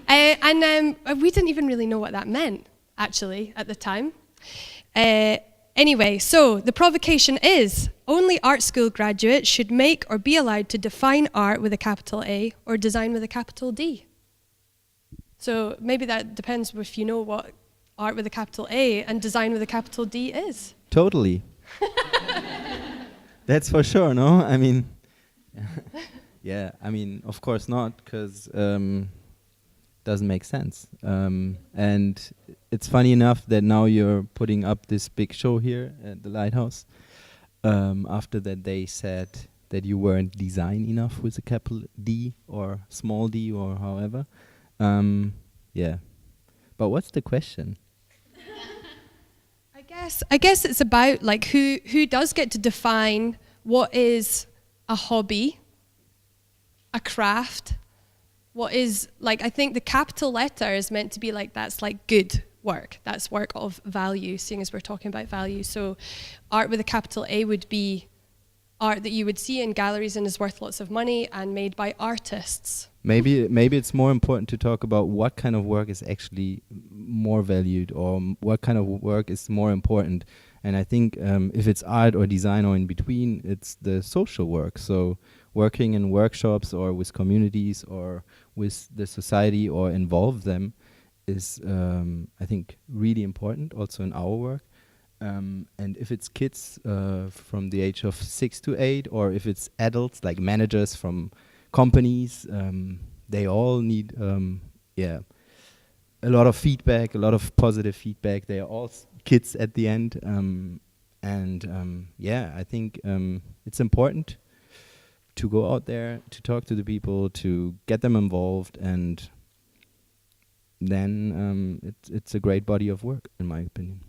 and we didn't even really know what that meant actually at the time. Anyway, so the provocation is: only art school graduates should make or be allowed to define art with a capital A or design with a capital D. So maybe that depends if you know what art with a capital A and design with a capital D is. Totally. That's for sure, no? I mean, yeah, I mean, of course not, because doesn't make sense. And it's funny enough that now you're putting up this big show here at the Lighthouse. After that, they said that you weren't design enough with a capital D or small d or however. Yeah. But what's the question? I guess it's about like who does get to define what is a hobby, a craft, what is, like, I think the capital letter is meant to be like, that's like good work, that's work of value, seeing as we're talking about value. So art with a capital A would be art that you would see in galleries and is worth lots of money and made by artists. Maybe it's more important to talk about what kind of work is actually more valued, or what kind of work is more important. And I think if it's art or design or in between, it's the social work. So working in workshops or with communities or with the society or involve them is, I think, really important also in our work. And if it's kids from the age of 6 to 8, or if it's adults like managers from companies, they all need a lot of feedback, a lot of positive feedback. They are all kids at the end. I think it's important to go out there, to talk to the people, to get them involved, and then it's a great body of work, in my opinion.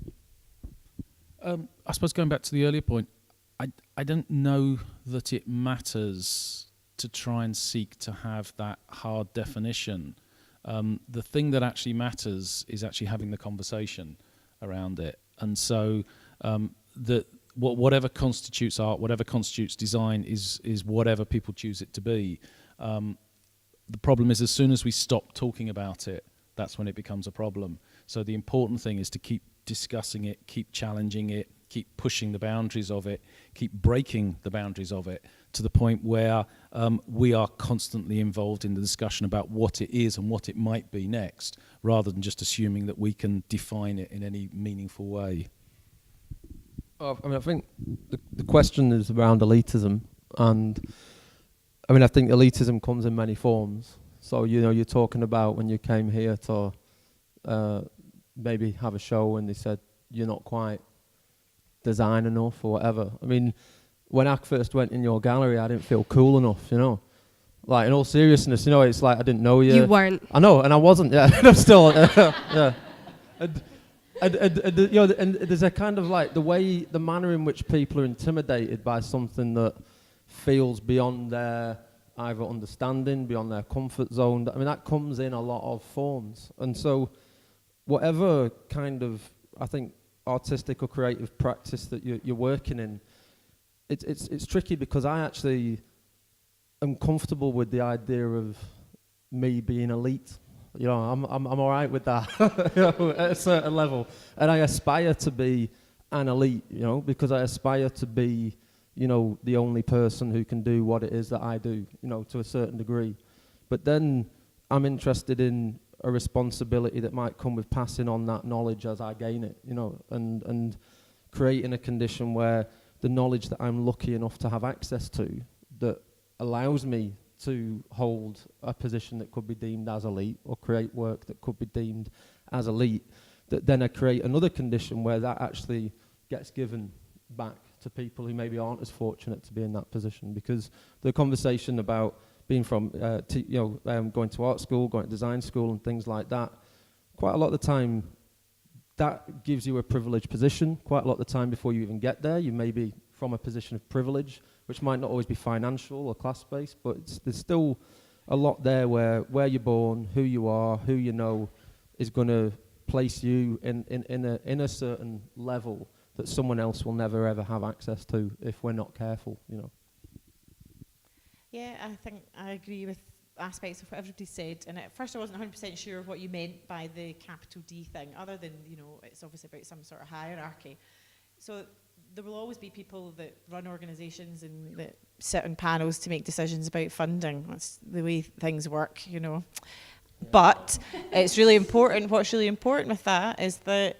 I suppose going back to the earlier point, I don't know that it matters to try and seek to have that hard definition. The thing that actually matters is actually having the conversation around it. And so whatever constitutes art, whatever constitutes design is whatever people choose it to be. The problem is, as soon as we stop talking about it, that's when it becomes a problem. So the important thing is to keep discussing it, keep challenging it, keep pushing the boundaries of it, keep breaking the boundaries of it, to the point where we are constantly involved in the discussion about what it is and what it might be next, rather than just assuming that we can define it in any meaningful way. I think the question is around elitism, and I think elitism comes in many forms. So, you know, you're talking about when you came here to maybe have a show and they said you're not quite design enough or whatever. I mean, when I first went in your gallery, I didn't feel cool enough, you know. Like, in all seriousness, you know, it's like I didn't know you. You weren't. I know, and I wasn't, yeah. I'm still, yeah. And you know, and there's a kind of like the manner in which people are intimidated by something that feels beyond their either understanding, beyond their comfort zone. I mean, that comes in a lot of forms. And so whatever kind of, I think, artistic or creative practice that you're working in, it's tricky because I actually am comfortable with the idea of me being elite. You know, I'm all right with that, you know, at a certain level. And I aspire to be an elite, you know, because I aspire to be, you know, the only person who can do what it is that I do, you know, to a certain degree. But then I'm interested in a responsibility that might come with passing on that knowledge as I gain it, you know, and creating a condition where the knowledge that I'm lucky enough to have access to that allows me to hold a position that could be deemed as elite or create work that could be deemed as elite, that then I create another condition where that actually gets given back to people who maybe aren't as fortunate to be in that position. Because the conversation about being from, going to art school, going to design school and things like that, quite a lot of the time that gives you a privileged position. Quite a lot of the time before you even get there, you may be from a position of privilege, which might not always be financial or class-based, but there's still a lot there where you're born, who you are, who you know, is going to place you in a certain level that someone else will never ever have access to if we're not careful, you know. Yeah, I think I agree with aspects of what everybody said, and at first I wasn't 100% sure what you meant by the capital D thing, other than, you know, it's obviously about some sort of hierarchy. So there will always be people that run organisations and that sit on panels to make decisions about funding. That's the way things work, you know. But it's really important, what's really important with that is that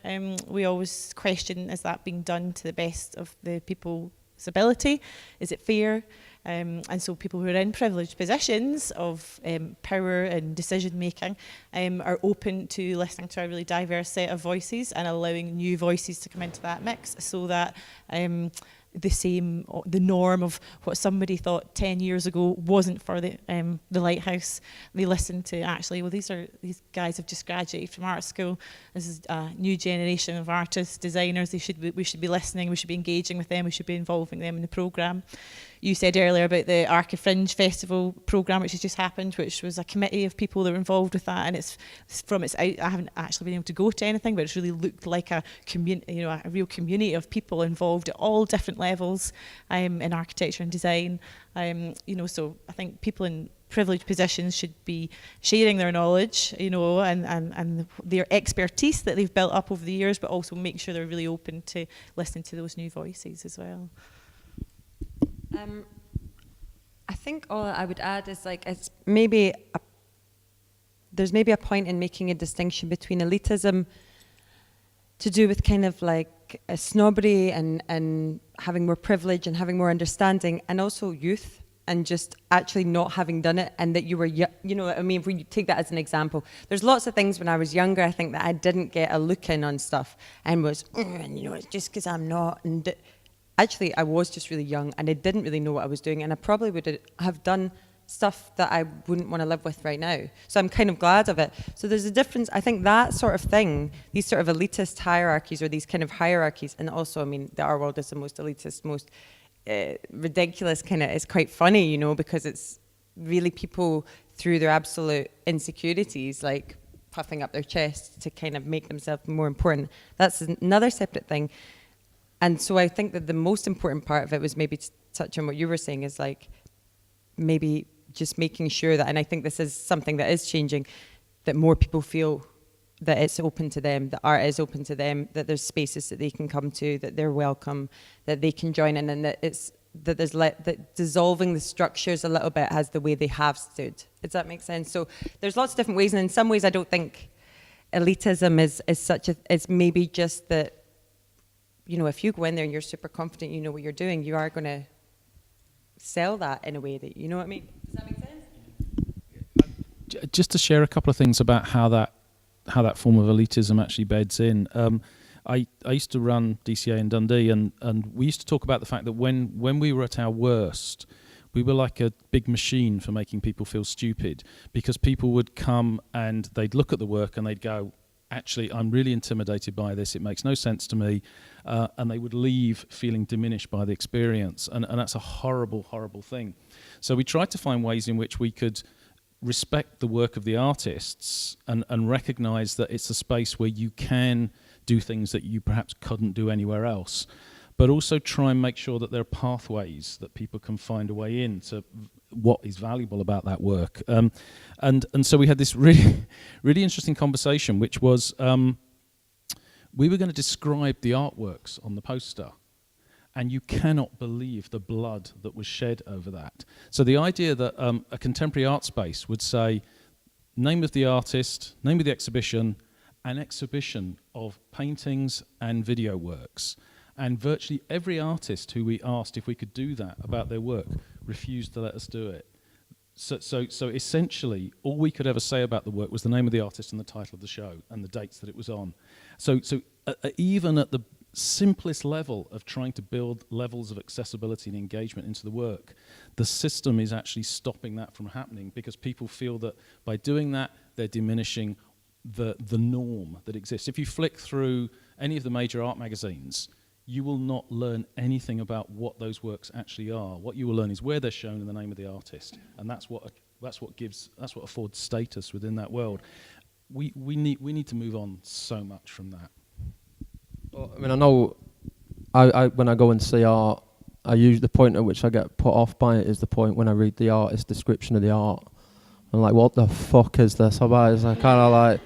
we always question, is that being done to the best of the people's ability? Is it fair? And so people who are in privileged positions of power and decision making are open to listening to a really diverse set of voices and allowing new voices to come into that mix, so that the norm of what somebody thought 10 years ago wasn't for the Lighthouse. They listen to, actually, well, these guys have just graduated from art school. This is a new generation of artists, designers. We should be listening. We should be engaging with them. We should be involving them in the programme. You said earlier about the Arca Fringe Festival programme, which has just happened, which was a committee of people that were involved with that, and I haven't actually been able to go to anything, but it's really looked like a community, you know, a real community of people involved at all different levels in architecture and design. You know, so I think people in privileged positions should be sharing their knowledge, you know, and their expertise that they've built up over the years, but also make sure they're really open to listening to those new voices as well. I think all I would add is, like, there's maybe a point in making a distinction between elitism to do with kind of like a snobbery and having more privilege and having more understanding, and also youth and just actually not having done it, and that you were, you know, I mean, if we take that as an example, there's lots of things when I was younger, I think, that I didn't get a look in on stuff and was, you know, it's just because I'm not, and actually, I was just really young and I didn't really know what I was doing, and I probably would have done stuff that I wouldn't want to live with right now. So I'm kind of glad of it. So there's a difference. I think that sort of thing, these sort of elitist hierarchies, or these kind of hierarchies, and also, I mean, the art world is the most elitist, most ridiculous kind of, it's quite funny, you know, because it's really people through their absolute insecurities, like puffing up their chests to kind of make themselves more important. That's another separate thing. And so I think that the most important part of it was maybe to touch on what you were saying, is like maybe just making sure that, and I think this is something that is changing, that more people feel that it's open to them, that art is open to them, that there's spaces that they can come to, that they're welcome, that they can join in, and that that dissolving the structures a little bit as the way they have stood. Does that make sense? So there's lots of different ways, and in some ways I don't think elitism is maybe just that, you know, if you go in there and you're super confident, you know what you're doing, you are going to sell that in a way that, you know what I mean? Does that make sense? Just to share a couple of things about how that form of elitism actually beds in. I used to run DCA in Dundee, and we used to talk about the fact that when we were at our worst, we were like a big machine for making people feel stupid, because people would come and they'd look at the work and they'd go, actually, I'm really intimidated by this, it makes no sense to me, and they would leave feeling diminished by the experience, and that's a horrible, horrible thing. So we tried to find ways in which we could respect the work of the artists and recognise that it's a space where you can do things that you perhaps couldn't do anywhere else, but also try and make sure that there are pathways that people can find a way in to what is valuable about that work. And so we had this really, really interesting conversation, which was we were going to describe the artworks on the poster, and you cannot believe the blood that was shed over that. So the idea that a contemporary art space would say, name of the artist, name of the exhibition, an exhibition of paintings and video works. And virtually every artist who we asked if we could do that about their work refused to let us do it. So essentially, all we could ever say about the work was the name of the artist and the title of the show and the dates that it was on. So even at the simplest level of trying to build levels of accessibility and engagement into the work, the system is actually stopping that from happening, because people feel that by doing that, they're diminishing the norm that exists. If you flick through any of the major art magazines, you will not learn anything about what those works actually are. What you will learn is where they're shown and the name of the artist, and that's what affords status within that world. We need to move on so much from that. Well, I mean, I know I when I go and see art, I use the point at which I get put off by it is the point when I read the artist's description of the art. I'm like, what the fuck is this about? It's like kind of like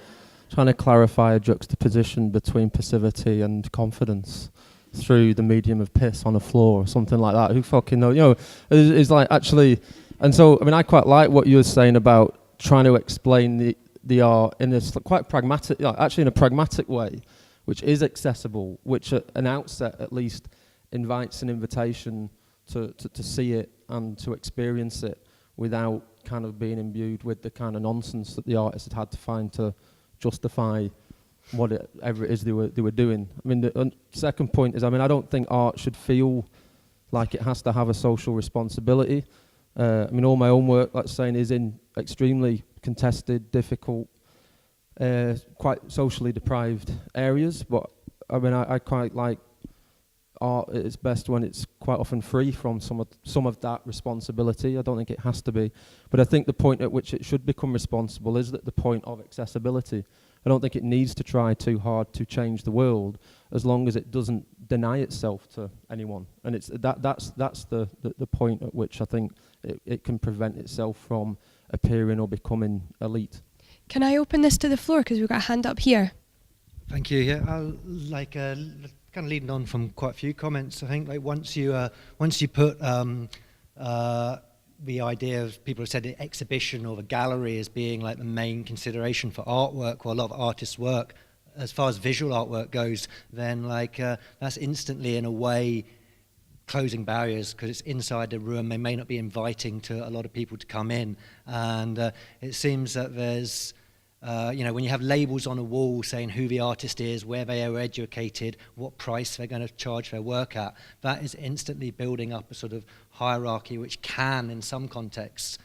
trying to clarify a juxtaposition between passivity and confidence through the medium of piss on a floor or something like that. Who fucking knows? You know, it's like actually, and so I mean, I quite like what you were saying about trying to explain the art in this quite pragmatic, actually in a pragmatic way, which is accessible, which at an outset at least invites an invitation to see it and to experience it without kind of being imbued with the kind of nonsense that the artist had to find to justify whatever it is they were doing. I mean, the second point is, I mean, I don't think art should feel like it has to have a social responsibility. I mean, all my own work, like saying, is in extremely contested, difficult, quite socially deprived areas. But I mean, I quite like art at its best when it's quite often free from some of that responsibility. I don't think it has to be, but I think the point at which it should become responsible is at the point of accessibility. I don't think it needs to try too hard to change the world, as long as it doesn't deny itself to anyone. And it's that's the point at which I think it can prevent itself from appearing or becoming elite. Can I open this to the floor, because we've got a hand up here? Thank you. Yeah, I'll kind of leading on from quite a few comments. I think like once you put the idea of, people have said, an exhibition or the gallery as being like the main consideration for artwork, or a lot of artists' work, as far as visual artwork goes, then like that's instantly in a way closing barriers, because it's inside the room. They may not be inviting to a lot of people to come in, and it seems that there's when you have labels on a wall saying who the artist is, where they are educated, what price they're going to charge their work at, that is instantly building up a sort of hierarchy which can, in some contexts,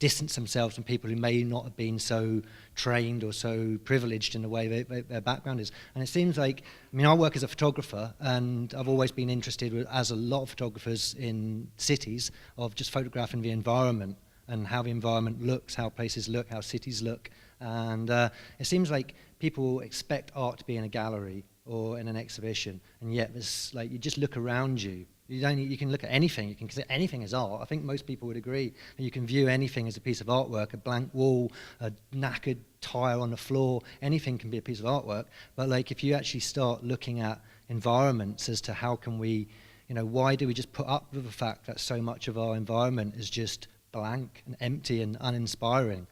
distance themselves from people who may not have been so trained or so privileged in the way their background is. And it seems like, I mean, I work as a photographer, and I've always been interested, as a lot of photographers in cities, of just photographing the environment and how the environment looks, how places look, how cities look. And it seems like people expect art to be in a gallery or in an exhibition, and yet there's like, you just look around you. You can look at anything, you can consider anything as art. I think most people would agree that you can view anything as a piece of artwork, a blank wall, a knackered tire on the floor, anything can be a piece of artwork. But like, if you actually start looking at environments as to how can we, why do we just put up with the fact that so much of our environment is just blank and empty and uninspiring?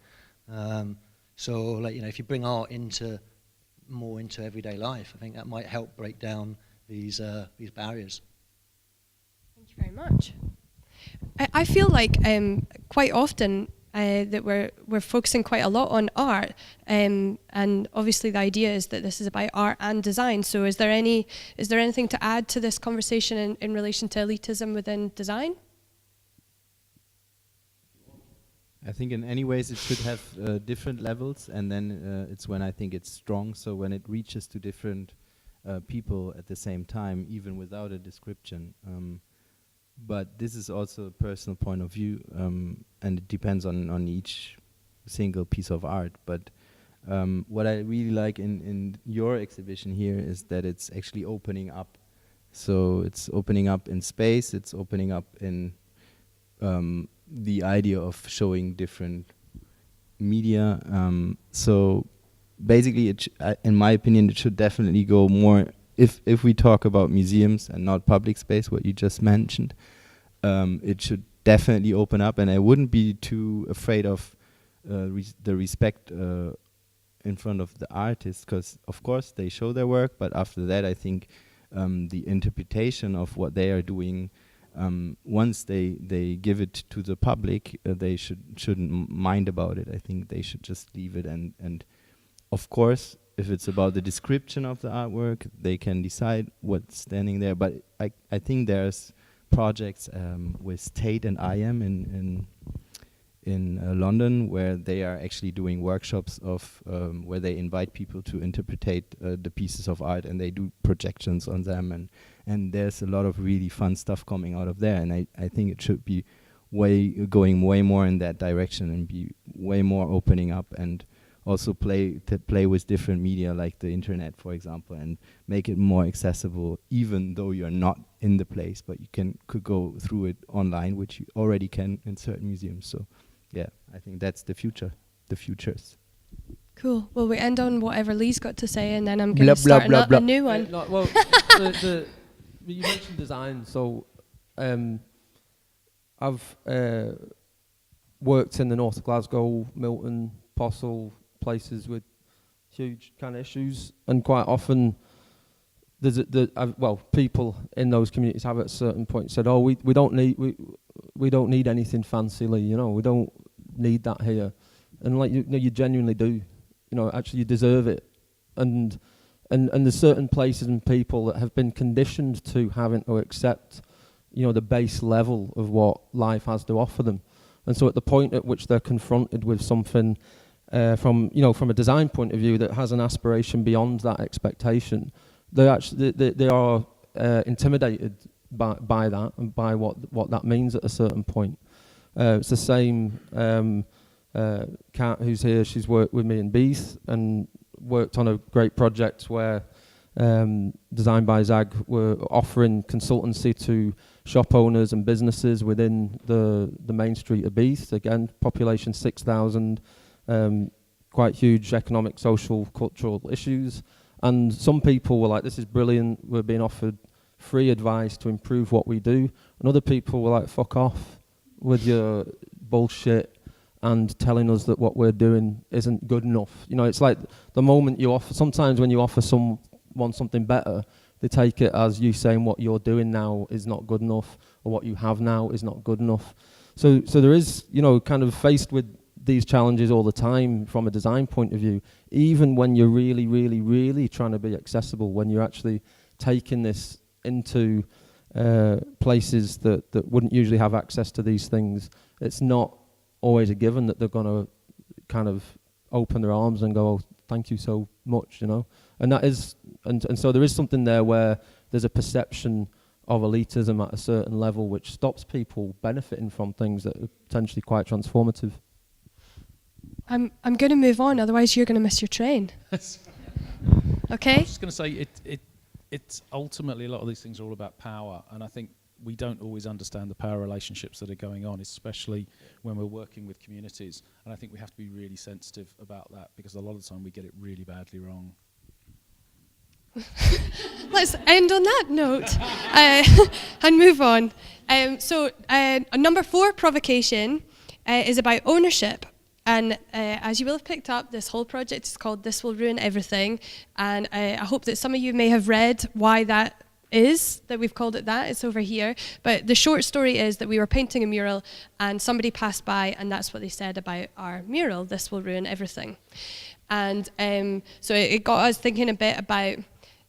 So like, if you bring art more into everyday life, I think that might help break down these barriers. Thank you very much. I feel like quite often that we're focusing quite a lot on art, and obviously the idea is that this is about art and design. So is there anything to add to this conversation in relation to elitism within design? I think in any ways it should have different levels, and then it's when I think it's strong. So when it reaches to different people at the same time, even without a description. But this is also a personal point of view, and it depends on each single piece of art. But what I really like in your exhibition here is that it's actually opening up. So it's opening up in space, it's opening up in the idea of showing different media. So basically, in my opinion, it should definitely go more, if we talk about museums and not public space, what you just mentioned, it should definitely open up, and I wouldn't be too afraid of the respect in front of the artists, because of course they show their work, but after that I think the interpretation of what they are doing, once they give it to the public, they shouldn't mind about it. I think they should just leave it, and of course, if it's about the description of the artwork, they can decide what's standing there. But I think there's projects with Tate and IM in London where they are actually doing workshops of where they invite people to interpret the pieces of art, and they do projections on them, and there's a lot of really fun stuff coming out of there. And I think it should be going way more in that direction and be way more opening up, and also play with different media like the internet, for example, and make it more accessible, even though you're not in the place, but you could go through it online, which you already can in certain museums. So yeah, I think that's the futures. Cool. Well, we end on whatever Lee's got to say, and then I'm going to start a new one. Well, you mentioned design, so I've worked in the north of Glasgow, Milton, Postle, places with huge kind of issues, and quite often people in those communities have at a certain point said, "Oh, we don't need anything fancily, we don't need that here," and like you genuinely do, actually you deserve it, and there's certain places and people that have been conditioned to having to accept, the base level of what life has to offer them, and so at the point at which they're confronted with something from a design point of view that has an aspiration beyond that expectation, they are intimidated by that and by what that means at a certain point. It's the same Kat who's here. She's worked with me in Beath and worked on a great project where Design by Zag were offering consultancy to shop owners and businesses within the main street of Beath. Again, population 6,000. Quite huge economic, social, cultural issues, and some people were like, "This is brilliant, we're being offered free advice to improve what we do," and other people were like, "Fuck off with your bullshit and telling us that what we're doing isn't good enough." It's like the moment you offer, sometimes when you offer someone something better, they take it as you saying what you're doing now is not good enough, or what you have now is not good enough. So there is, kind of faced with these challenges all the time from a design point of view, even when you're really, really, really trying to be accessible, when you're actually taking this into places that wouldn't usually have access to these things. It's not always a given that they're going to kind of open their arms and go, "Oh, thank you so much," And that is, and so there is something there where there's a perception of elitism at a certain level which stops people benefiting from things that are potentially quite transformative. I'm going to move on, otherwise you're going to miss your train. Okay? I was just going to say, it's ultimately, a lot of these things are all about power, and I think we don't always understand the power relationships that are going on, especially when we're working with communities, and I think we have to be really sensitive about that, because a lot of the time we get it really badly wrong. Let's end on that note and move on. So number 4 provocation is about ownership. And as you will have picked up, this whole project is called This Will Ruin Everything. And I hope that some of you may have read why that is that we've called it that. It's over here. But the short story is that we were painting a mural and somebody passed by and that's what they said about our mural: this will ruin everything. And so it got us thinking a bit about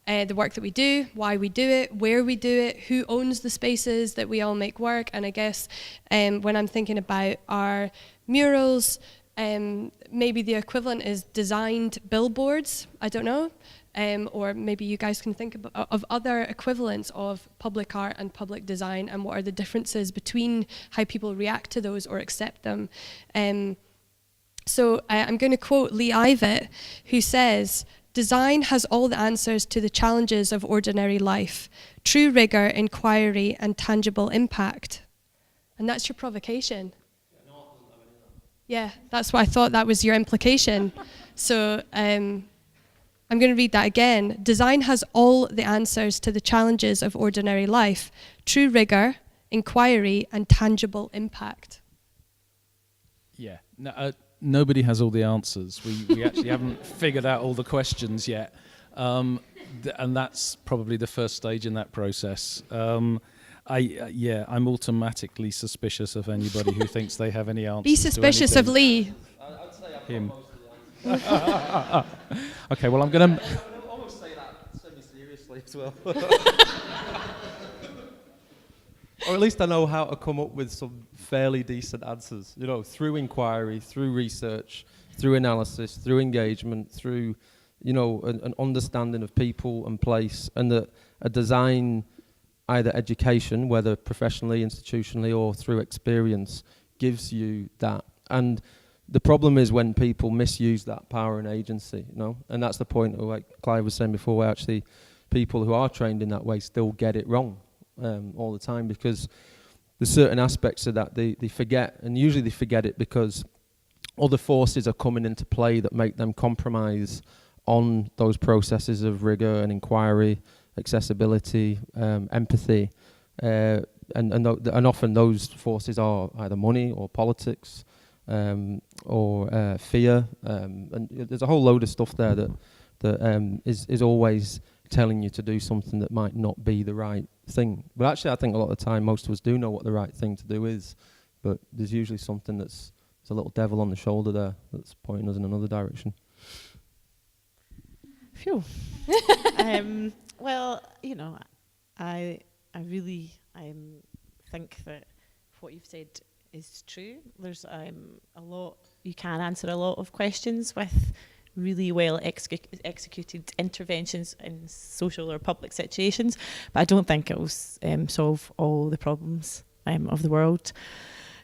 the work that we do, why we do it, where we do it, who owns the spaces that we all make work. And I guess when I'm thinking about our murals, maybe the equivalent is designed billboards, I don't know. Or maybe you guys can think of other equivalents of public art and public design, and what are the differences between how people react to those or accept them. So I'm going to quote Lee Ivett, who says, "Design has all the answers to the challenges of ordinary life: true rigor, inquiry, and tangible impact." And that's your provocation. Yeah, that's what I thought that was your implication. So I'm going to read that again. "Design has all the answers to the challenges of ordinary life: true rigor, inquiry, and tangible impact." Yeah, no, nobody has all the answers. We actually haven't figured out all the questions yet. And that's probably the first stage in that process. I'm automatically suspicious of anybody who thinks they have any answers. Be suspicious of Lee. I'd say I've Him. Okay, well, I'm going to... I almost say that semi-seriously as well. Or at least I know how to come up with some fairly decent answers, you know, through inquiry, through research, through analysis, through engagement, through, you know, an understanding of people and place, and that a design, either education, whether professionally, institutionally, or through experience, gives you that. And the problem is when people misuse that power and agency, you know, and that's the point, like Clive was saying before, where actually people who are trained in that way still get it wrong all the time, because there's certain aspects of that they forget, and usually they forget it because other forces are coming into play that make them compromise on those processes of rigor and inquiry, accessibility, empathy, and often those forces are either money or politics, or fear, and there's a whole load of stuff there that is always telling you to do something that might not be the right thing. But actually, I think a lot of the time, most of us do know what the right thing to do is, but there's usually something there's a little devil on the shoulder there that's pointing us in another direction. Phew. Well, you know, I really think that what you've said is true. There's a lot, you can answer a lot of questions with really well executed interventions in social or public situations, but I don't think it will solve all the problems of the world,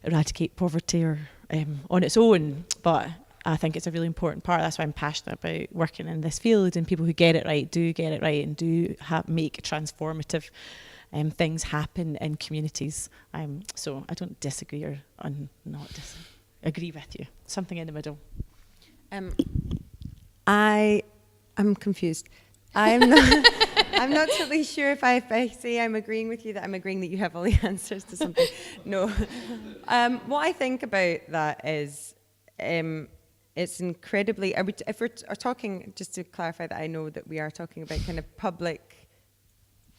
eradicate poverty or on its own, but I think it's a really important part. That's why I'm passionate about working in this field, and people who get it right do get it right and do make transformative things happen in communities. So I don't disagree or agree with you. Something in the middle. I'm confused. I'm not totally sure if I say I'm agreeing with you that I'm agreeing that you have all the answers to something. No. What I think about that is it's incredibly, if we're talking, just to clarify that I know that we are talking about kind of public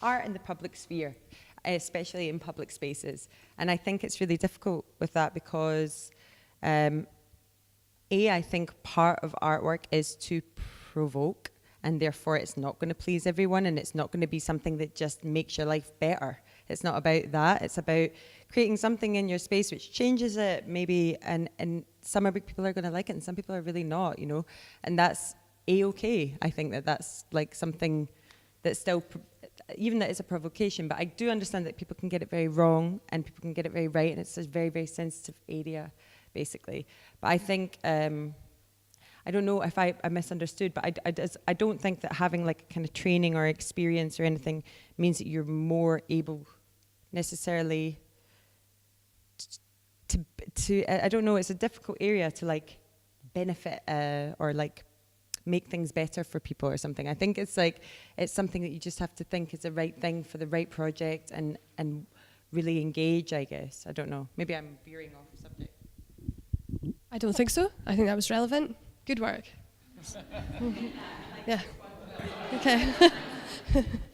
art in the public sphere, especially in public spaces. And I think it's really difficult with that because I think part of artwork is to provoke, and therefore it's not going to please everyone, and it's not going to be something that just makes your life better. It's not about that. It's about creating something in your space which changes it, maybe, and some people are going to like it, and some people are really not, you know, and that's A-okay. I think that's like something that's still, even that is a provocation, but I do understand that people can get it very wrong, and people can get it very right, and it's a very, very sensitive area, basically. But I think, I don't know if I misunderstood, but I don't think that having like kind of training or experience or anything means that you're more able necessarily to I don't know, it's a difficult area to like benefit or like make things better for people or something. I think it's like, it's something that you just have to think is the right thing for the right project and really engage, I guess. I don't know. Maybe I'm veering off the subject. I don't think so. I think that was relevant. Good work. Yeah. Okay.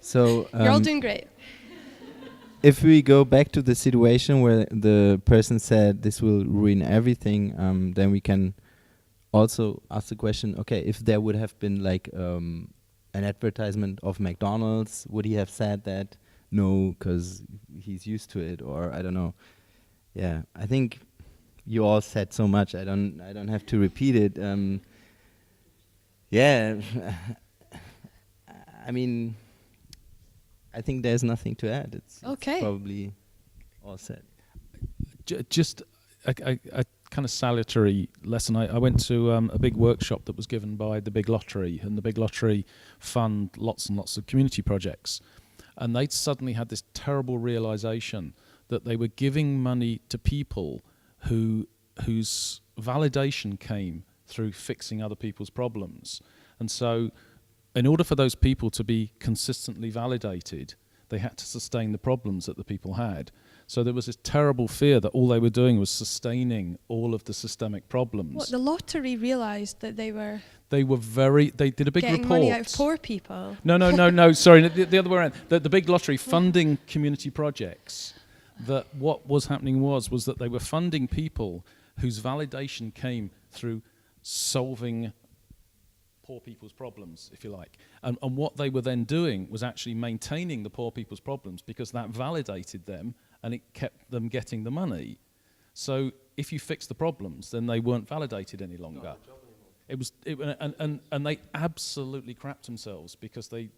So You're all doing great. if we go back to the situation where the person said this will ruin everything, then we can also ask the question, okay, if there would have been like an advertisement of McDonald's, would he have said that? No, because he's used to it, or I don't know. Yeah, I think you all said so much. I don't have to repeat it. Yeah, I mean, I think there's nothing to add. It's probably all said. Just a kind of salutary lesson. I went to a big workshop that was given by the Big Lottery, and the Big Lottery fund lots and lots of community projects. And they'd suddenly had this terrible realization that they were giving money to people whose validation came through fixing other people's problems. And so in order for those people to be consistently validated, they had to sustain the problems that the people had. So there was this terrible fear that all they were doing was sustaining all of the systemic problems. What, the lottery realised that they were... They did a big getting report. money out of poor people. No, sorry, the other way around. The Big Lottery funding community projects, that what was happening was that they were funding people whose validation came through solving poor people's problems, if you like. And what they were then doing was actually maintaining the poor people's problems, because that validated them and it kept them getting the money. So if you fix the problems, then they weren't validated any longer. And they absolutely crapped themselves, because they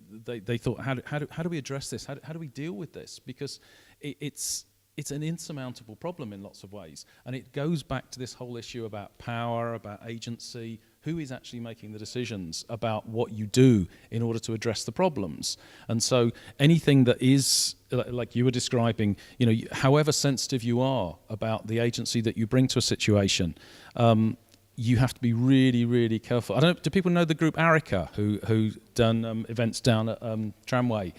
thought, how do we address this? How do we deal with this? Because it's an insurmountable problem in lots of ways, and it goes back to this whole issue about power, about agency. Who is actually making the decisions about what you do in order to address the problems? And so anything that is, like you were describing, however sensitive you are about the agency that you bring to a situation, you have to be really, really careful. I don't know, do people know the group Arica, who done events down at Tramway?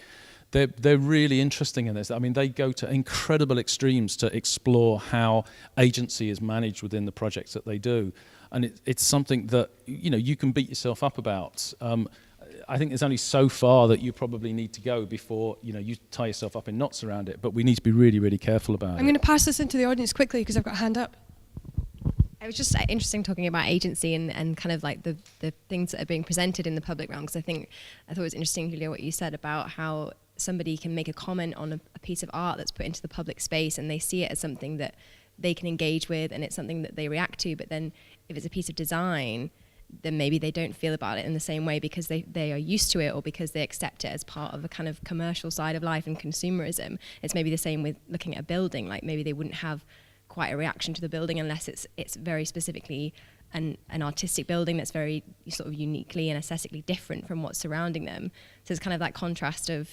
They're really interesting in this. I mean, they go to incredible extremes to explore how agency is managed within the projects that they do. And it's something that, you can beat yourself up about. I think there's only so far that you probably need to go before, you tie yourself up in knots around it. But we need to be really, really careful about it. I'm going to pass this into the audience quickly, because I've got a hand up. It was just interesting talking about agency and kind of like the things that are being presented in the public realm, because I thought it was interesting, Julio, what you said about how somebody can make a comment on a piece of art that's put into the public space, and they see it as something that they can engage with, and it's something that they react to. But then if it's a piece of design, then maybe they don't feel about it in the same way, because they are used to it, or because they accept it as part of a kind of commercial side of life and consumerism. It's maybe the same with looking at a building. Like, maybe they wouldn't have quite a reaction to the building unless it's very specifically an artistic building that's very sort of uniquely and aesthetically different from what's surrounding them. So it's kind of that contrast of,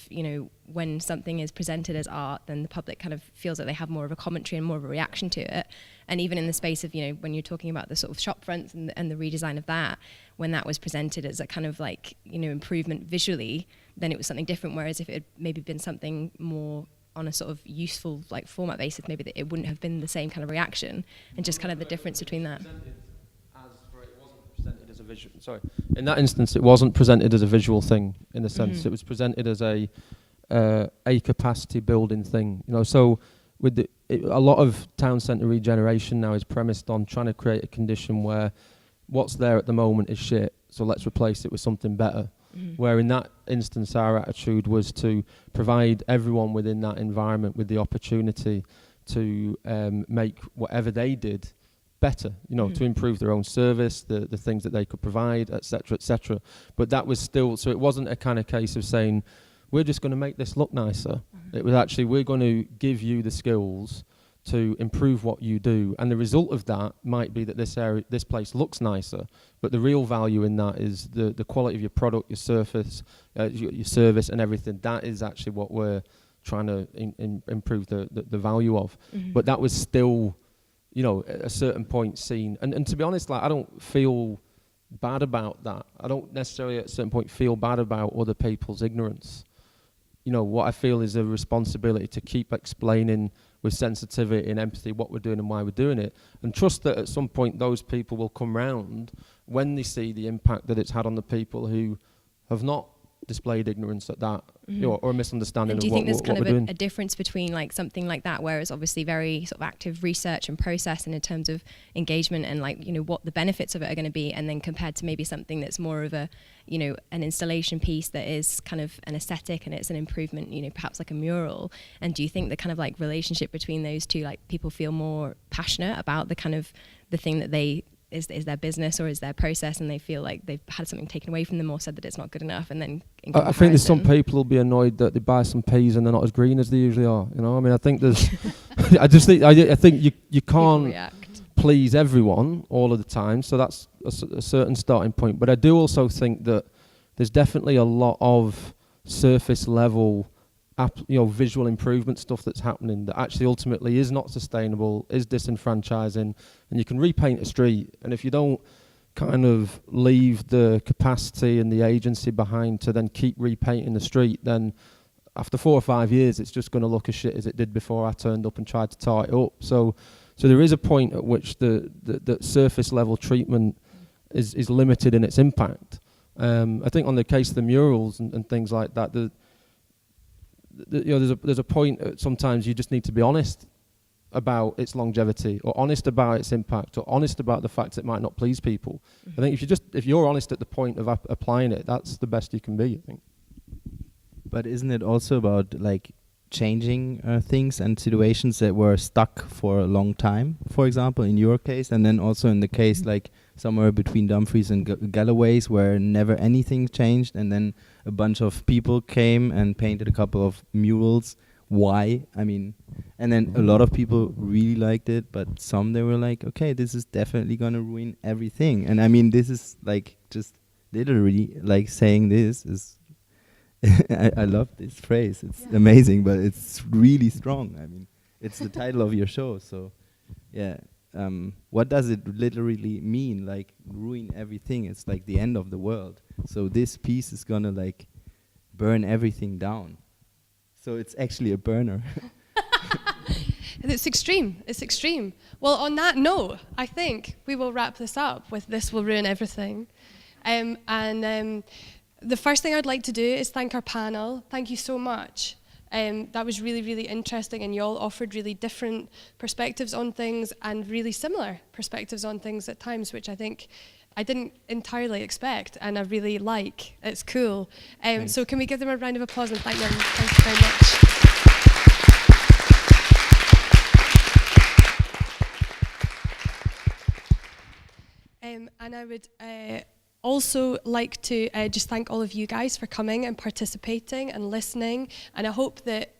when something is presented as art, then the public kind of feels that they have more of a commentary and more of a reaction to it. And even in the space of, when you're talking about the sort of shop fronts and the redesign of that, when that was presented as a kind of like, improvement visually, then it was something different. Whereas if it had maybe been something more on a sort of useful like format basis, maybe it wouldn't have been the same kind of reaction, and just kind of the difference between that. In that instance, it wasn't presented as a visual thing, in a sense. It was presented as a capacity building thing. So with a lot of town centre regeneration now is premised on trying to create a condition where what's there at the moment is shit, so let's replace it with something better. Where in that instance, our attitude was to provide everyone within that environment with the opportunity to make whatever they did better, to improve their own service, the things that they could provide, etc., etc. But that was still, so it wasn't a kind of case of saying, we're just going to make this look nicer. It was actually, we're going to give you the skills to improve what you do, and the result of that might be that this place looks nicer, but the real value in that is the quality of your product, your surface, your service, and everything. That is actually what we're trying to improve the value of. But that was still, at a certain point seen, and to be honest, like, I don't feel bad about that. I don't necessarily at a certain point feel bad about other people's ignorance. What I feel is a responsibility to keep explaining with sensitivity and empathy what we're doing and why we're doing it, and trust that at some point those people will come round when they see the impact that it's had on the people who have not displayed ignorance at that, or a misunderstanding and of what we're doing. Do you think there's kind of a difference between like something like that, where it's obviously very sort of active research and process, and in terms of engagement and like, you know, what the benefits of it are going to be, and then compared to maybe something that's more of a, you know, an installation piece that is kind of an aesthetic and it's an improvement, you know, perhaps like a mural? And do you think the kind of like relationship between those two, like people feel more passionate about the kind of the thing that they is their business or is their process, and they feel like they've had something taken away from them or said that it's not good enough, and then I think there's some people who'll be annoyed that they buy some peas and they're not as green as they usually are. You know, I mean, I think there's, I think you can't please everyone all of the time, so that's a certain starting point. But I do also think that there's definitely a lot of surface level, visual improvement stuff that's happening that actually ultimately is not sustainable, is disenfranchising, and you can repaint a street, and if you don't kind of leave the capacity and the agency behind to then keep repainting the street, then after 4 or 5 years it's just going to look as shit as it did before I turned up and tried to tie it up. So there is a point at which the surface level treatment is limited in its impact. I think on the case of the murals and things like that, there's a point sometimes you just need to be honest about its longevity, or honest about its impact, or honest about the fact it might not please people. I think if you're honest at the point of applying it, that's the best you can be, I think. But isn't it also about like changing things and situations that were stuck for a long time, for example, in your case, and then also in the case like somewhere between Dumfries and Galloway's, where never anything changed, and then a bunch of people came and painted a couple of murals. Why? I mean, and then a lot of people really liked it, but some they were like, okay, this is definitely gonna ruin everything. And I mean, this is like just literally like saying this is I love this phrase. It's amazing, but it's really strong. I mean, it's the title of your show, so yeah. What does it literally mean? Like ruin everything? It's like the end of the world. So this piece is gonna like burn everything down. So it's actually a burner. It's extreme. It's extreme. Well, on that note, I think we will wrap this up with "This will ruin everything." The first thing I'd like to do is thank our panel. Thank you so much. That was really, really interesting, and you all offered really different perspectives on things and really similar perspectives on things at times, which I think I didn't entirely expect, and I really like. It's cool. So can we give them a round of applause and thank them? Thank you very much. And I would also like to just thank all of you guys for coming and participating and listening, and I hope that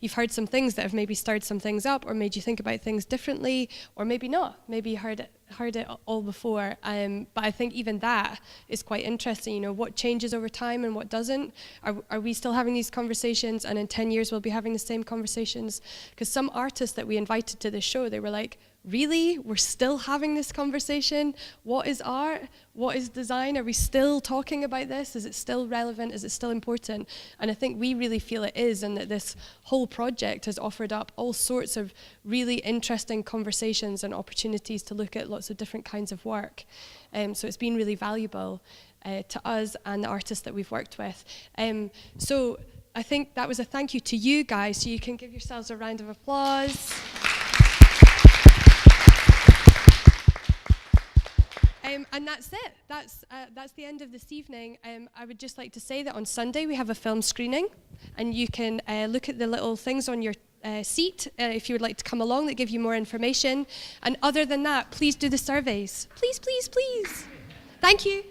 you've heard some things that have maybe stirred some things up or made you think about things differently, or maybe not, maybe you heard it all before, but I think even that is quite interesting, you know, what changes over time and what doesn't. Are we still having these conversations, and in 10 years we'll be having the same conversations? Because some artists that we invited to this show, they were like, really? We're still having this conversation? What is art? What is design? Are we still talking about this? Is it still relevant? Is it still important? And I think we really feel it is, and that this whole project has offered up all sorts of really interesting conversations and opportunities to look at lots of different kinds of work. So it's been really valuable to us and the artists that we've worked with. So I think that was a thank you to you guys, so you can give yourselves a round of applause. And that's it. That's the end of this evening. I would just like to say that on Sunday we have a film screening, and you can look at the little things on your seat if you would like to come along that give you more information. And other than that, please do the surveys. Please, please, please. Thank you.